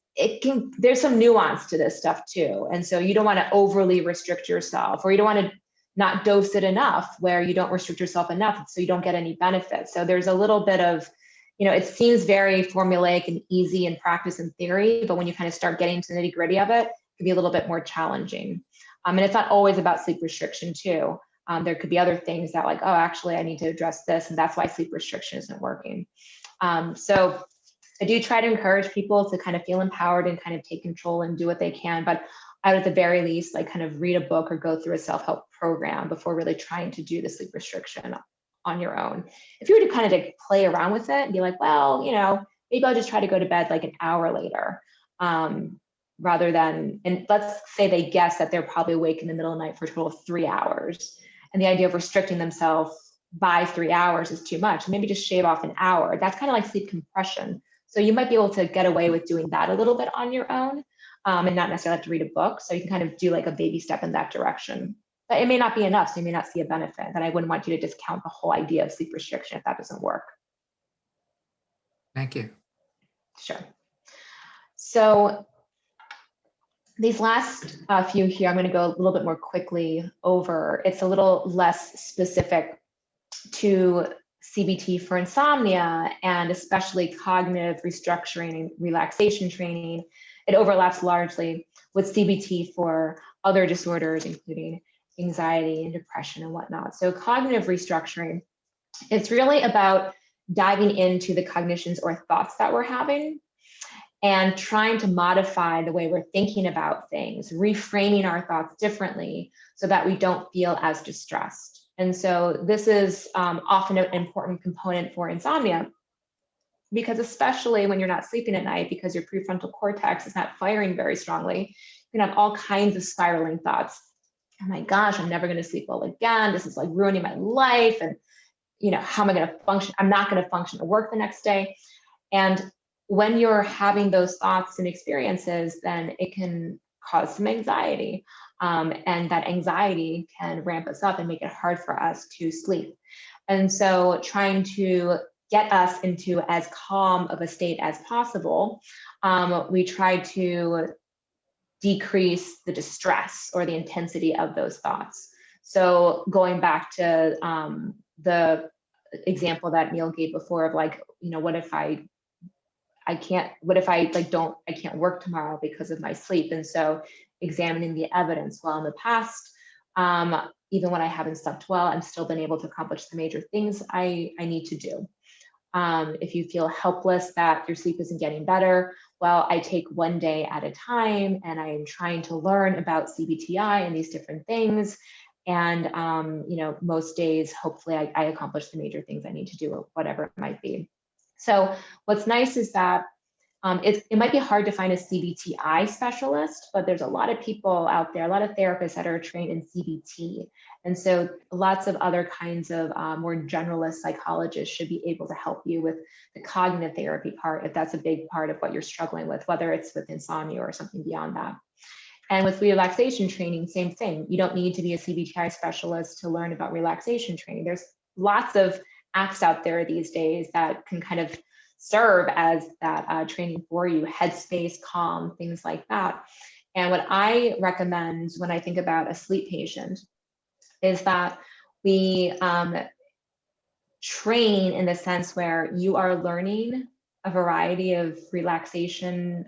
there's some nuance to this stuff too. And so you don't want to overly restrict yourself, or you don't want to not dose it enough where you don't restrict yourself enough so you don't get any benefit. So there's a little bit of, it seems very formulaic and easy in practice and theory, but when you kind of start getting to the nitty gritty of it, it can be a little bit more challenging. And it's not always about sleep restriction too. There could be other things that like, oh, actually I need to address this, and that's why sleep restriction isn't working. So I do try to encourage people to kind of feel empowered and kind of take control and do what they can, but I would at the very least like kind of read a book or go through a self-help program before really trying to do the sleep restriction on your own. If you were to kind of like play around with it and be like, well, maybe I'll just try to go to bed like an hour later, rather than, and let's say they guess that they're probably awake in the middle of the night for a total of 3 hours. And the idea of restricting themselves by 3 hours is too much. Maybe just shave off an hour. That's kind of like sleep compression. So you might be able to get away with doing that a little bit on your own, and not necessarily have to read a book. So you can kind of do like a baby step in that direction. But it may not be enough, so you may not see a benefit. Then I wouldn't want you to discount the whole idea of sleep restriction if that doesn't work. Thank you. Sure. So these last few here, I'm going to go a little bit more quickly over. It's a little less specific to CBT for insomnia, and especially cognitive restructuring and relaxation training. It overlaps largely with CBT for other disorders, including anxiety and depression and whatnot. So cognitive restructuring, it's really about diving into the cognitions or thoughts that we're having and trying to modify the way we're thinking about things, reframing our thoughts differently so that we don't feel as distressed. And so this is often an important component for insomnia, because especially when you're not sleeping at night, because your prefrontal cortex is not firing very strongly, you can have all kinds of spiraling thoughts. Oh my gosh, I'm never going to sleep well again. This is like ruining my life. And, how am I going to function? I'm not going to function at work the next day. And when you're having those thoughts and experiences, then it can cause some anxiety. And that anxiety can ramp us up and make it hard for us to sleep. And so trying to get us into as calm of a state as possible, we try to decrease the distress or the intensity of those thoughts. So going back to the example that Neil gave before of like, what if I can't work tomorrow because of my sleep? And so examining the evidence. Well, in the past, even when I haven't slept well, I've still been able to accomplish the major things I need to do. If you feel helpless that your sleep isn't getting better, well, I take one day at a time, and I am trying to learn about CBT-I and these different things. And, most days, hopefully I accomplish the major things I need to do, or whatever it might be. So what's nice is that it might be hard to find a CBT-I specialist, but there's a lot of people out there, a lot of therapists that are trained in CBT. And so lots of other kinds of more generalist psychologists should be able to help you with the cognitive therapy part, if that's a big part of what you're struggling with, whether it's with insomnia or something beyond that. And with relaxation training, same thing. You don't need to be a CBT-I specialist to learn about relaxation training. There's lots of apps out there these days that can kind of serve as that training for you, Headspace, Calm, things like that. And what I recommend when I think about a sleep patient is that we train in the sense where you are learning a variety of relaxation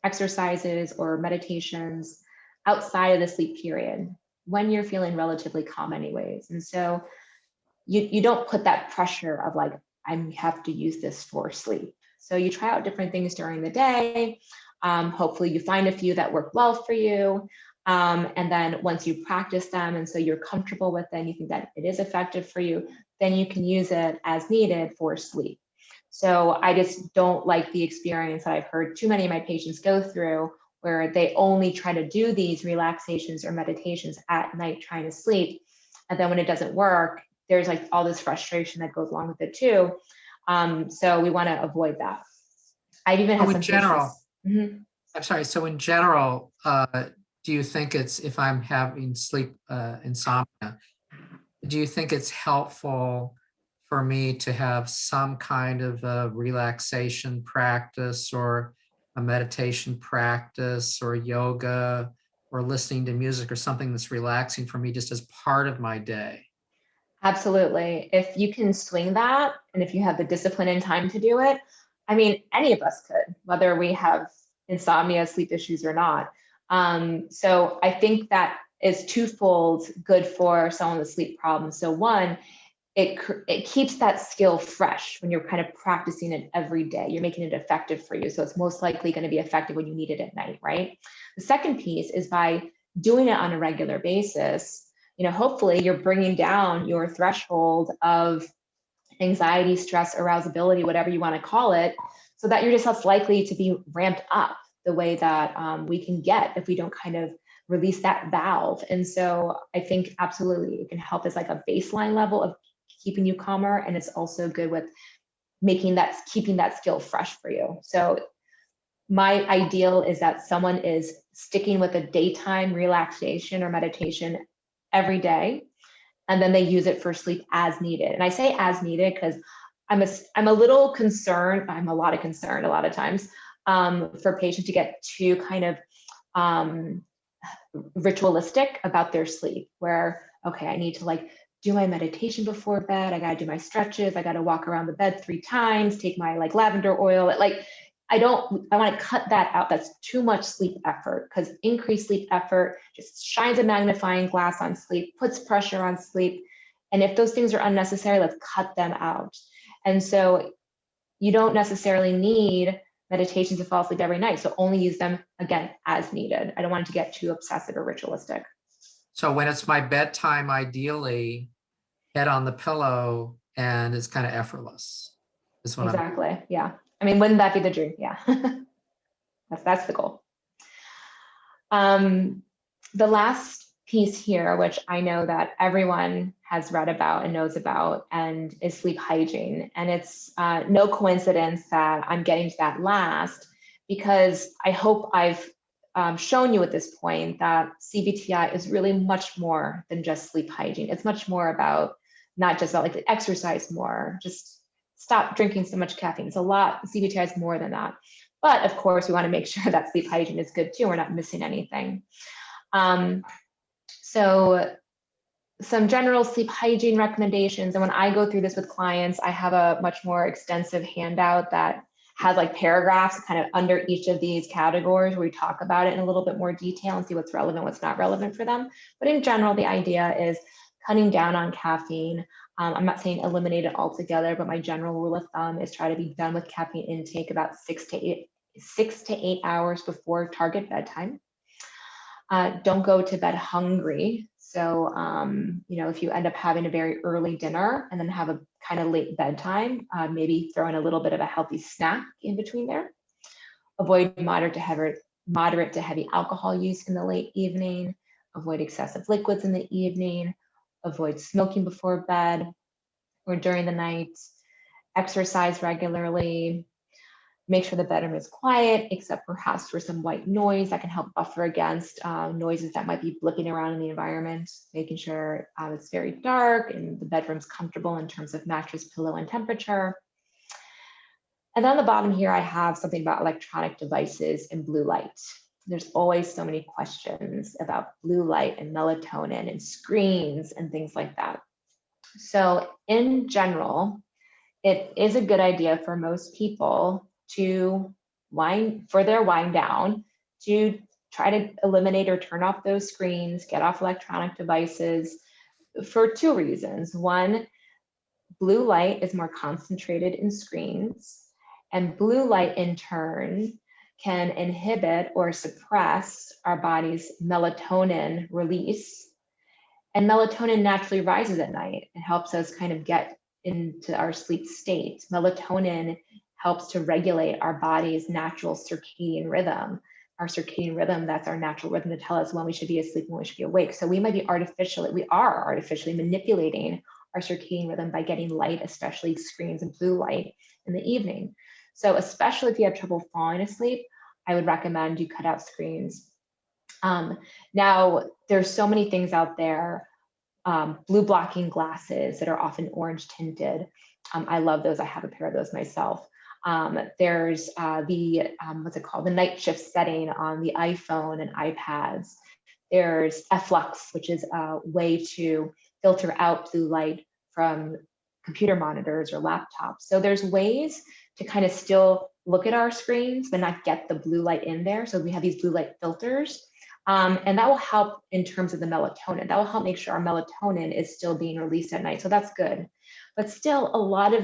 exercises or meditations outside of the sleep period when you're feeling relatively calm anyways. And so you don't put that pressure of like, I have to use this for sleep. So you try out different things during the day. Hopefully you find a few that work well for you. And then once you practice them, and so you're comfortable with it and you think that it is effective for you, then you can use it as needed for sleep. So I just don't like the experience that I've heard too many of my patients go through, where they only try to do these relaxations or meditations at night trying to sleep. And then when it doesn't work, there's like all this frustration that goes along with it too. So we want to avoid that. I've even had some general, patients. I'm sorry. So in general, do you think it's, if I'm having sleep insomnia, Do you think it's helpful for me to have some kind of a relaxation practice or a meditation practice or yoga or listening to music or something that's relaxing for me just as part of my day? Absolutely. If you can swing that, and if you have the discipline and time to do it, I mean, any of us could, whether we have insomnia, sleep issues or not. So I think that is twofold good for someone with sleep problems. So one, it keeps that skill fresh when you're kind of practicing it every day. You're making it effective for you. So it's most likely going to be effective when you need it at night, right? The second piece is by doing it on a regular basis, hopefully you're bringing down your threshold of anxiety, stress, arousability, whatever you want to call it, so that you're just less likely to be ramped up the way that we can get if we don't kind of release that valve. And so I think absolutely it can help as like a baseline level of keeping you calmer. And it's also good with keeping that skill fresh for you. So my ideal is that someone is sticking with a daytime relaxation or meditation every day, and then they use it for sleep as needed. And I say as needed because I'm a little concerned. I'm a lot of concern a lot of times for patients to get too kind of ritualistic about their sleep, where, okay, I need to like do my meditation before bed. I got to do my stretches. I got to walk around the bed 3 times, take my like lavender oil. I want to cut that out. That's too much sleep effort, because increased sleep effort just shines a magnifying glass on sleep, puts pressure on sleep. And if those things are unnecessary, let's cut them out. And so you don't necessarily need meditation to fall asleep every night. So only use them, again, as needed. I don't want it to get too obsessive or ritualistic. So when it's my bedtime, ideally, head on the pillow and it's kind of effortless. Is what I'm. Exactly. Yeah. I mean, wouldn't that be the dream? Yeah. That's the goal. The last piece here, which I know that everyone has read about and knows about, and is sleep hygiene. And it's no coincidence that I'm getting to that last, because I hope I've shown you at this point that CBT-I is really much more than just sleep hygiene. It's much more about not just about like exercise more, just stop drinking so much caffeine. It's a lot. CBT-I is more than that. But of course, we want to make sure that sleep hygiene is good too. We're not missing anything. So some general sleep hygiene recommendations. And when I go through this with clients, I have a much more extensive handout that has like paragraphs kind of under each of these categories where we talk about it in a little bit more detail and see what's relevant, what's not relevant for them. But in general, the idea is cutting down on caffeine. I'm not saying eliminate it altogether, but my general rule of thumb is try to be done with caffeine intake about 6 to 8 hours before target bedtime. Don't go to bed hungry. So, if you end up having a very early dinner and then have a kind of late bedtime, maybe throw in a little bit of a healthy snack in between there. Avoid moderate to heavy alcohol use in the late evening. Avoid excessive liquids in the evening. Avoid smoking before bed or during the night. Exercise regularly. Make sure the bedroom is quiet, except perhaps for some white noise that can help buffer against noises that might be blipping around in the environment. Making sure it's very dark and the bedroom's comfortable in terms of mattress, pillow, and temperature. And then on the bottom here, I have something about electronic devices and blue light. There's always so many questions about blue light and melatonin and screens and things like that. So in general, it is a good idea for most people to for their wind down, to try to eliminate or turn off those screens, get off electronic devices for 2 reasons. One, blue light is more concentrated in screens, and blue light in turn can inhibit or suppress our body's melatonin release. And melatonin naturally rises at night. It helps us kind of get into our sleep state. Melatonin helps to regulate our body's natural circadian rhythm. Our circadian rhythm, that's our natural rhythm to tell us when we should be asleep and when we should be awake. So we are artificially manipulating our circadian rhythm by getting light, especially screens and blue light in the evening. So especially if you have trouble falling asleep, I would recommend you cut out screens. Now, there's so many things out there. blue blocking glasses that are often orange tinted. I love those. I have a pair of those myself. There's what's it called? The night shift setting on the iPhone and iPads. There's F-Lux, which is a way to filter out blue light from computer monitors or laptops. So there's ways to kind of still look at our screens, but not get the blue light in there. So we have these blue light filters. And that will help in terms of the melatonin. That will help make sure our melatonin is still being released at night. So that's good. But still,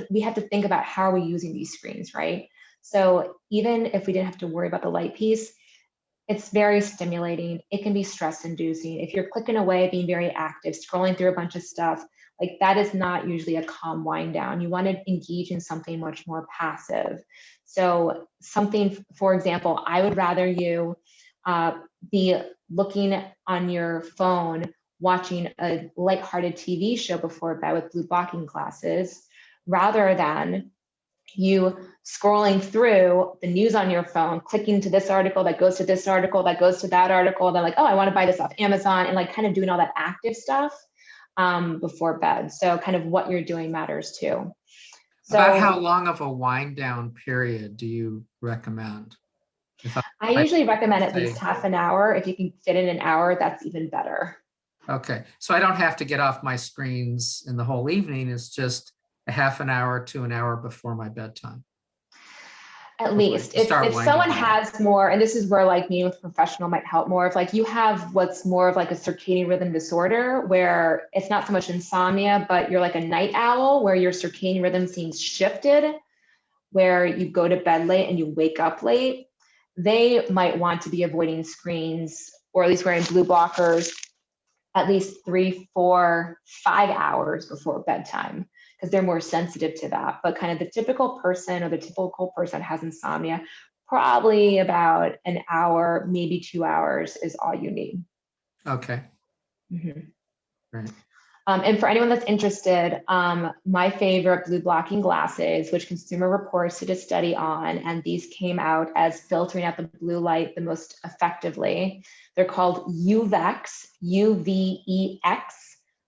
we have to think about how are we using these screens, right? So even if we didn't have to worry about the light piece, it's very stimulating. It can be stress inducing. If you're clicking away, being very active, scrolling through a bunch of stuff, like that is not usually a calm wind down. You want to engage in something much more passive. So something, for example, I would rather you be looking on your phone, watching a lighthearted TV show before bed with blue blocking glasses, rather than you scrolling through the news on your phone, clicking to this article that goes to this article that goes to that article. Then like, oh, I want to buy this off Amazon, and like kind of doing all that active stuff before bed. So kind of what you're doing matters too. So about how long of a wind down period do you recommend? I usually recommend at say- least half an hour. If you can fit in an hour, that's even better. Okay, so I don't have to get off my screens in the whole evening. It's just a half an hour to an hour before my bedtime. At least if someone has more, and this is where like meeting with a professional might help more, if like you have what's more of like a circadian rhythm disorder where it's not so much insomnia, but you're like a night owl where your circadian rhythm seems shifted, where you go to bed late and you wake up late, they might want to be avoiding screens or at least wearing blue blockers at least 3, 4, 5 hours before bedtime, because they're more sensitive to that. But kind of the typical person or the typical person that has insomnia, probably about an hour, maybe 2 hours is all you need. Okay. Mm-hmm. Right. And for anyone that's interested, my favorite blue blocking glasses, which Consumer Reports did a study on, and these came out as filtering out the blue light the most effectively. They're called UVEX, UVEX,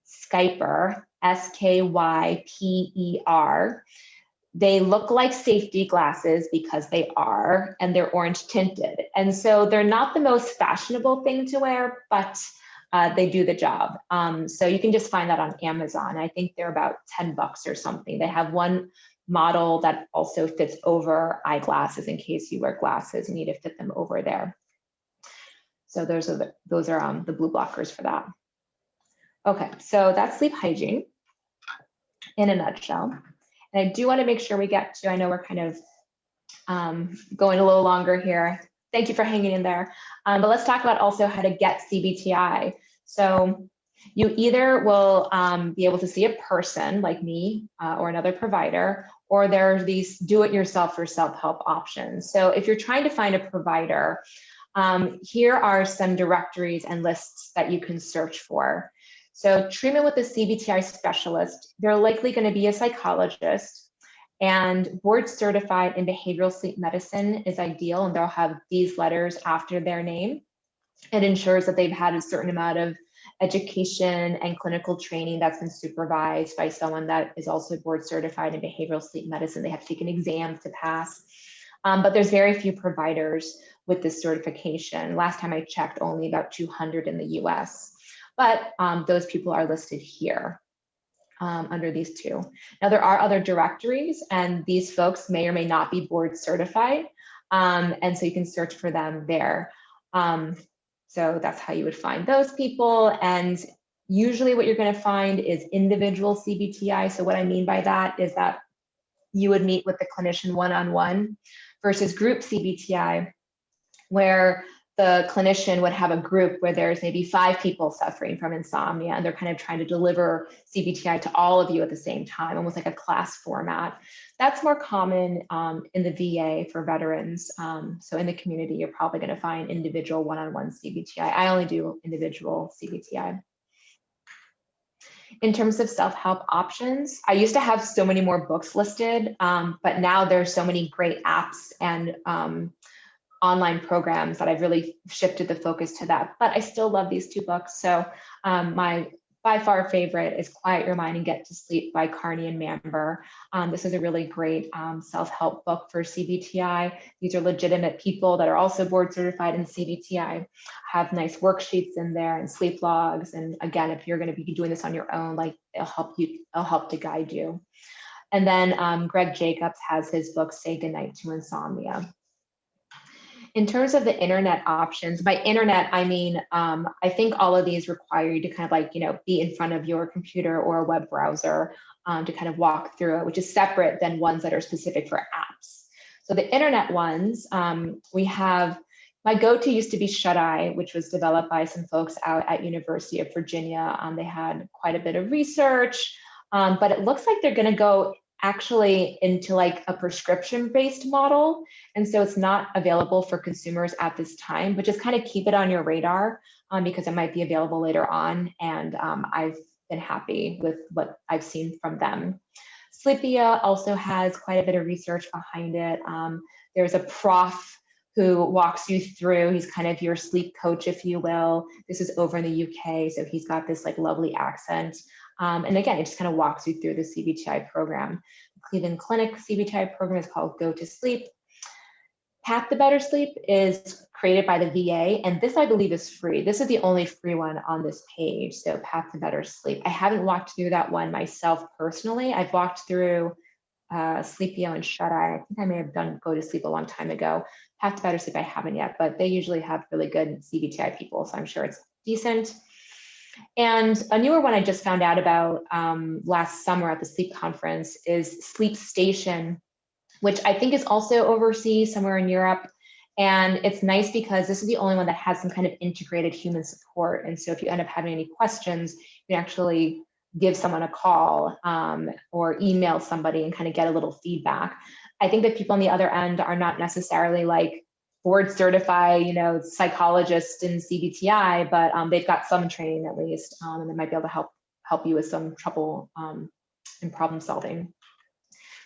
Skyper, SKYPER. They look like safety glasses because they are, and they're orange tinted. And so they're not the most fashionable thing to wear, but they do the job. So you can just find that on Amazon. I think they're about $10 or something. They have one model that also fits over eyeglasses in case you wear glasses and need to fit them over there. So those are the blue blockers for that. Okay, so that's sleep hygiene in a nutshell. And I do want to make sure we get to, I know we're kind of going a little longer here. Thank you for hanging in there. But let's talk about also how to get CBT-I. So you either will be able to see a person like me or another provider, or there are these do-it-yourself or self-help options. So if you're trying to find a provider, here are some directories and lists that you can search for. So treatment with a CBT-I specialist, they're likely going to be a psychologist, and board certified in behavioral sleep medicine is ideal, and they'll have these letters after their name. It ensures that they've had a certain amount of education and clinical training that's been supervised by someone that is also board certified in behavioral sleep medicine. They have to take an exam to pass. But there's very few providers with this certification. Last time I checked, only about 200 in the US. But those people are listed here under these two. Now, there are other directories, and these folks may or may not be board certified. And so you can search for them there. So that's how you would find those people. And usually what you're going to find is individual CBT-I. So what I mean by that is that you would meet with the clinician one-on-one versus group CBT-I, where the clinician would have a group where there's maybe 5 people suffering from insomnia, and they're kind of trying to deliver CBT-I to all of you at the same time, almost like a class format. That's more common in the VA for veterans. So in the community, you're probably going to find individual one-on-one CBT-I. I only do individual CBT-I. In terms of self-help options, I used to have so many more books listed, but now there's so many great apps and online programs that I've really shifted the focus to that. But I still love these 2 books. So my by far favorite is Quiet Your Mind and Get to Sleep by Carney and Mamber. This is a really great self-help book for CBT-I. These are legitimate people that are also board certified in CBT-I, have nice worksheets in there and sleep logs. And again, if you're going to be doing this on your own, like it'll help to guide you. And then Greg Jacobs has his book, Say Goodnight to Insomnia. In terms of the internet options, by internet, I mean, I think all of these require you to kind of like, be in front of your computer or a web browser to kind of walk through it, which is separate than ones that are specific for apps. So the internet ones, we have, my go-to used to be Shut-Eye, which was developed by some folks out at University of Virginia. They had quite a bit of research, but it looks like they're gonna go actually into like a prescription-based model. And so it's not available for consumers at this time, but just kind of keep it on your radar because it might be available later on. And I've been happy with what I've seen from them. Sleepia also has quite a bit of research behind it. There's a prof who walks you through, he's kind of your sleep coach, if you will. This is over in the UK, so he's got this like lovely accent. And again, it just kind of walks you through the CBT-I program. The Cleveland Clinic CBT-I program is called Go to Sleep. Path to Better Sleep is created by the VA, and this I believe is free. This is the only free one on this page, so Path to Better Sleep. I haven't walked through that one myself personally. I've walked through Sleepio and Shut-Eye. I think I may have done Go to Sleep a long time ago. Path to Better Sleep I haven't yet, but they usually have really good CBT-I people, so I'm sure it's decent. And a newer one I just found out about last summer at the sleep conference is Sleep Station, which I think is also overseas somewhere in Europe. And it's nice because this is the only one that has some kind of integrated human support. And so if you end up having any questions, you can actually give someone a call or email somebody and kind of get a little feedback. I think that people on the other end are not necessarily like board certified, psychologists in CBT-I, but they've got some training at least, and they might be able to help you with some trouble in problem solving.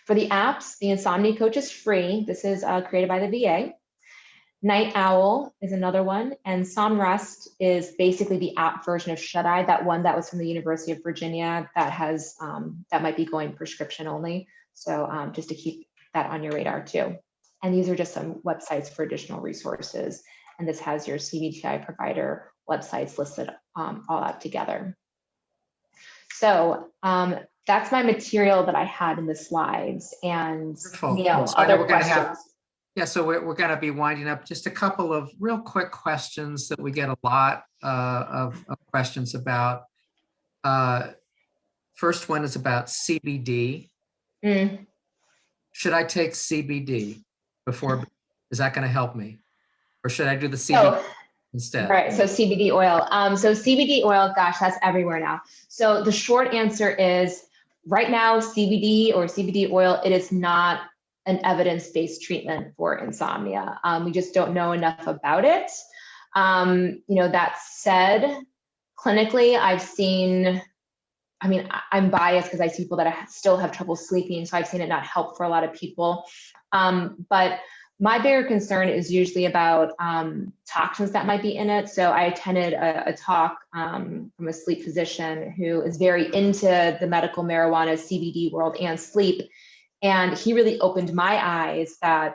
For the apps, the Insomnia Coach is free. This is created by the VA. Night Owl is another one, and Somrest is basically the app version of Shut-Eye, that one that was from the University of Virginia that has that might be going prescription only. So just to keep that on your radar too. And these are just some websites for additional resources. And this has your CBT-I provider websites listed all out together. So that's my material that I had in the slides. And Neil, so other questions? So we're going to be winding up. Just a couple of real quick questions that we get a lot of questions about. First one is about CBD. Should I take CBD before? Is that going to help me? Or should I do the CBD instead? All right, so CBD oil. So CBD oil, gosh, that's everywhere now. So the short answer is right now, CBD or CBD oil, it is not an evidence-based treatment for insomnia. We just don't know enough about it. That said, clinically, I've seen, I'm biased because I see people that still have trouble sleeping, so I've seen it not help for a lot of people. But my bigger concern is usually about toxins that might be in it. So I attended a talk from a sleep physician who is very into the medical marijuana CBD world and sleep. And he really opened my eyes that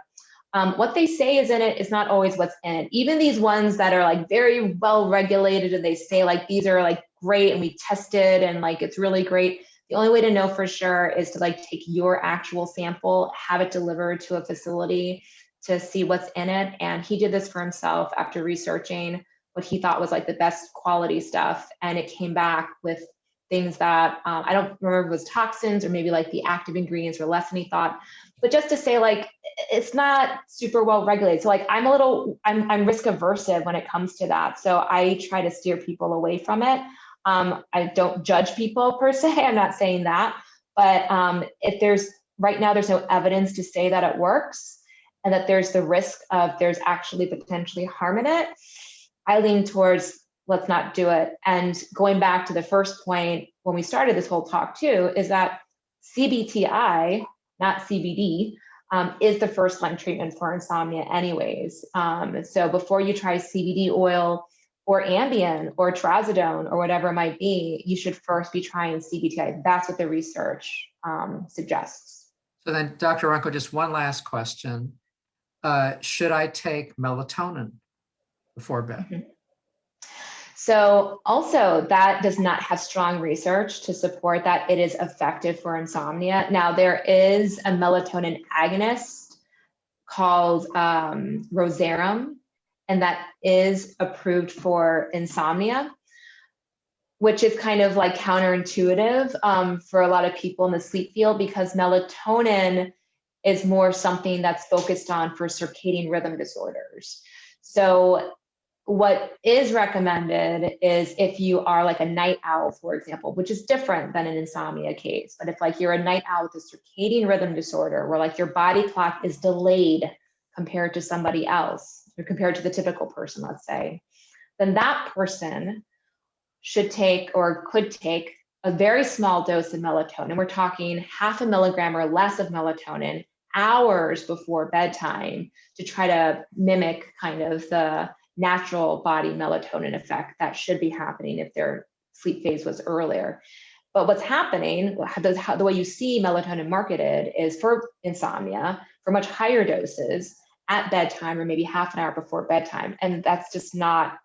what they say is in it is not always what's in it. Even these ones that are like very well regulated and they say like these are like great and we tested and like it's really great. The only way to know for sure is to like take your actual sample, have it delivered to a facility to see what's in it. And he did this for himself after researching what he thought was like the best quality stuff. And it came back with things that I don't remember if it was toxins or maybe like the active ingredients were less than he thought. But just to say like, it's not super well regulated. So like I'm risk aversive when it comes to that. So I try to steer people away from it. I don't judge people per se, I'm not saying that. But if right now there's no evidence to say that it works and that there's the risk of there's actually potentially harm in it, I lean towards let's not do it. And going back to the first point when we started this whole talk too, is that CBT-I, not CBD, is the first line treatment for insomnia anyways. So before you try CBD oil or Ambien or trazodone or whatever it might be, you should first be trying CBT-I. That's what the research suggests. So then, Dr. Runco, just one last question. Should I take melatonin before bed? Mm-hmm. So also that does not have strong research to support that it is effective for insomnia. Now there is a melatonin agonist called Rosarum, and that is approved for insomnia, which is kind of like counterintuitive for a lot of people in the sleep field, because melatonin is more something that's focused on for circadian rhythm disorders. So what is recommended is if you are like a night owl, for example, which is different than an insomnia case, but if like you're a night owl with a circadian rhythm disorder where like your body clock is delayed compared to somebody else, or compared to the typical person, let's say, then that person should take or could take a very small dose of melatonin. We're talking 0.5 milligram or less of melatonin hours before bedtime to try to mimic kind of the natural body melatonin effect that should be happening if their sleep phase was earlier. But what's happening, the way you see melatonin marketed is for insomnia, for much higher doses at bedtime or maybe half an hour before bedtime. And that's just not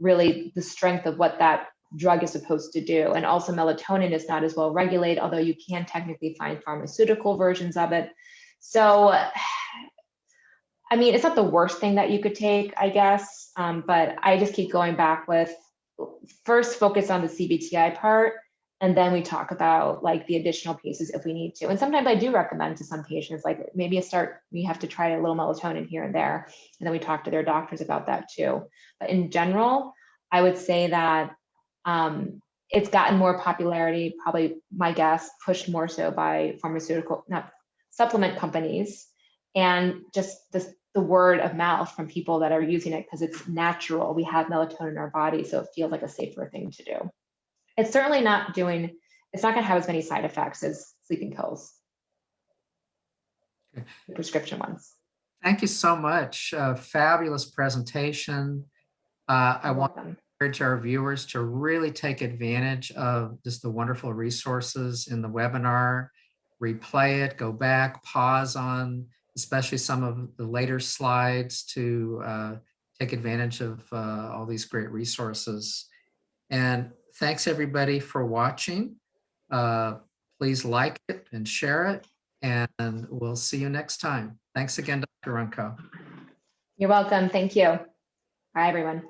really the strength of what that drug is supposed to do. And also melatonin is not as well regulated, although you can technically find pharmaceutical versions of it. So, I mean, it's not the worst thing that you could take, I guess, but I just keep going back with first focus on the CBT-I part, and then we talk about like the additional pieces if we need to. And sometimes I do recommend to some patients, like maybe we have to try a little melatonin here and there, and then we talk to their doctors about that too. But in general, I would say that it's gotten more popularity, probably my guess, pushed more so by supplement companies, and just the word of mouth from people that are using it because it's natural. We have melatonin in our body, so it feels like a safer thing to do. It's certainly not going to have as many side effects as sleeping pills, Okay. the prescription ones. Thank you so much. Fabulous presentation. I want to encourage our viewers to really take advantage of just the wonderful resources in the webinar. Replay it, go back, pause on especially some of the later slides to take advantage of all these great resources. And thanks everybody for watching. Please like it and share it, and we'll see you next time. Thanks again, Dr. Runco. You're welcome. Thank you. Bye, everyone.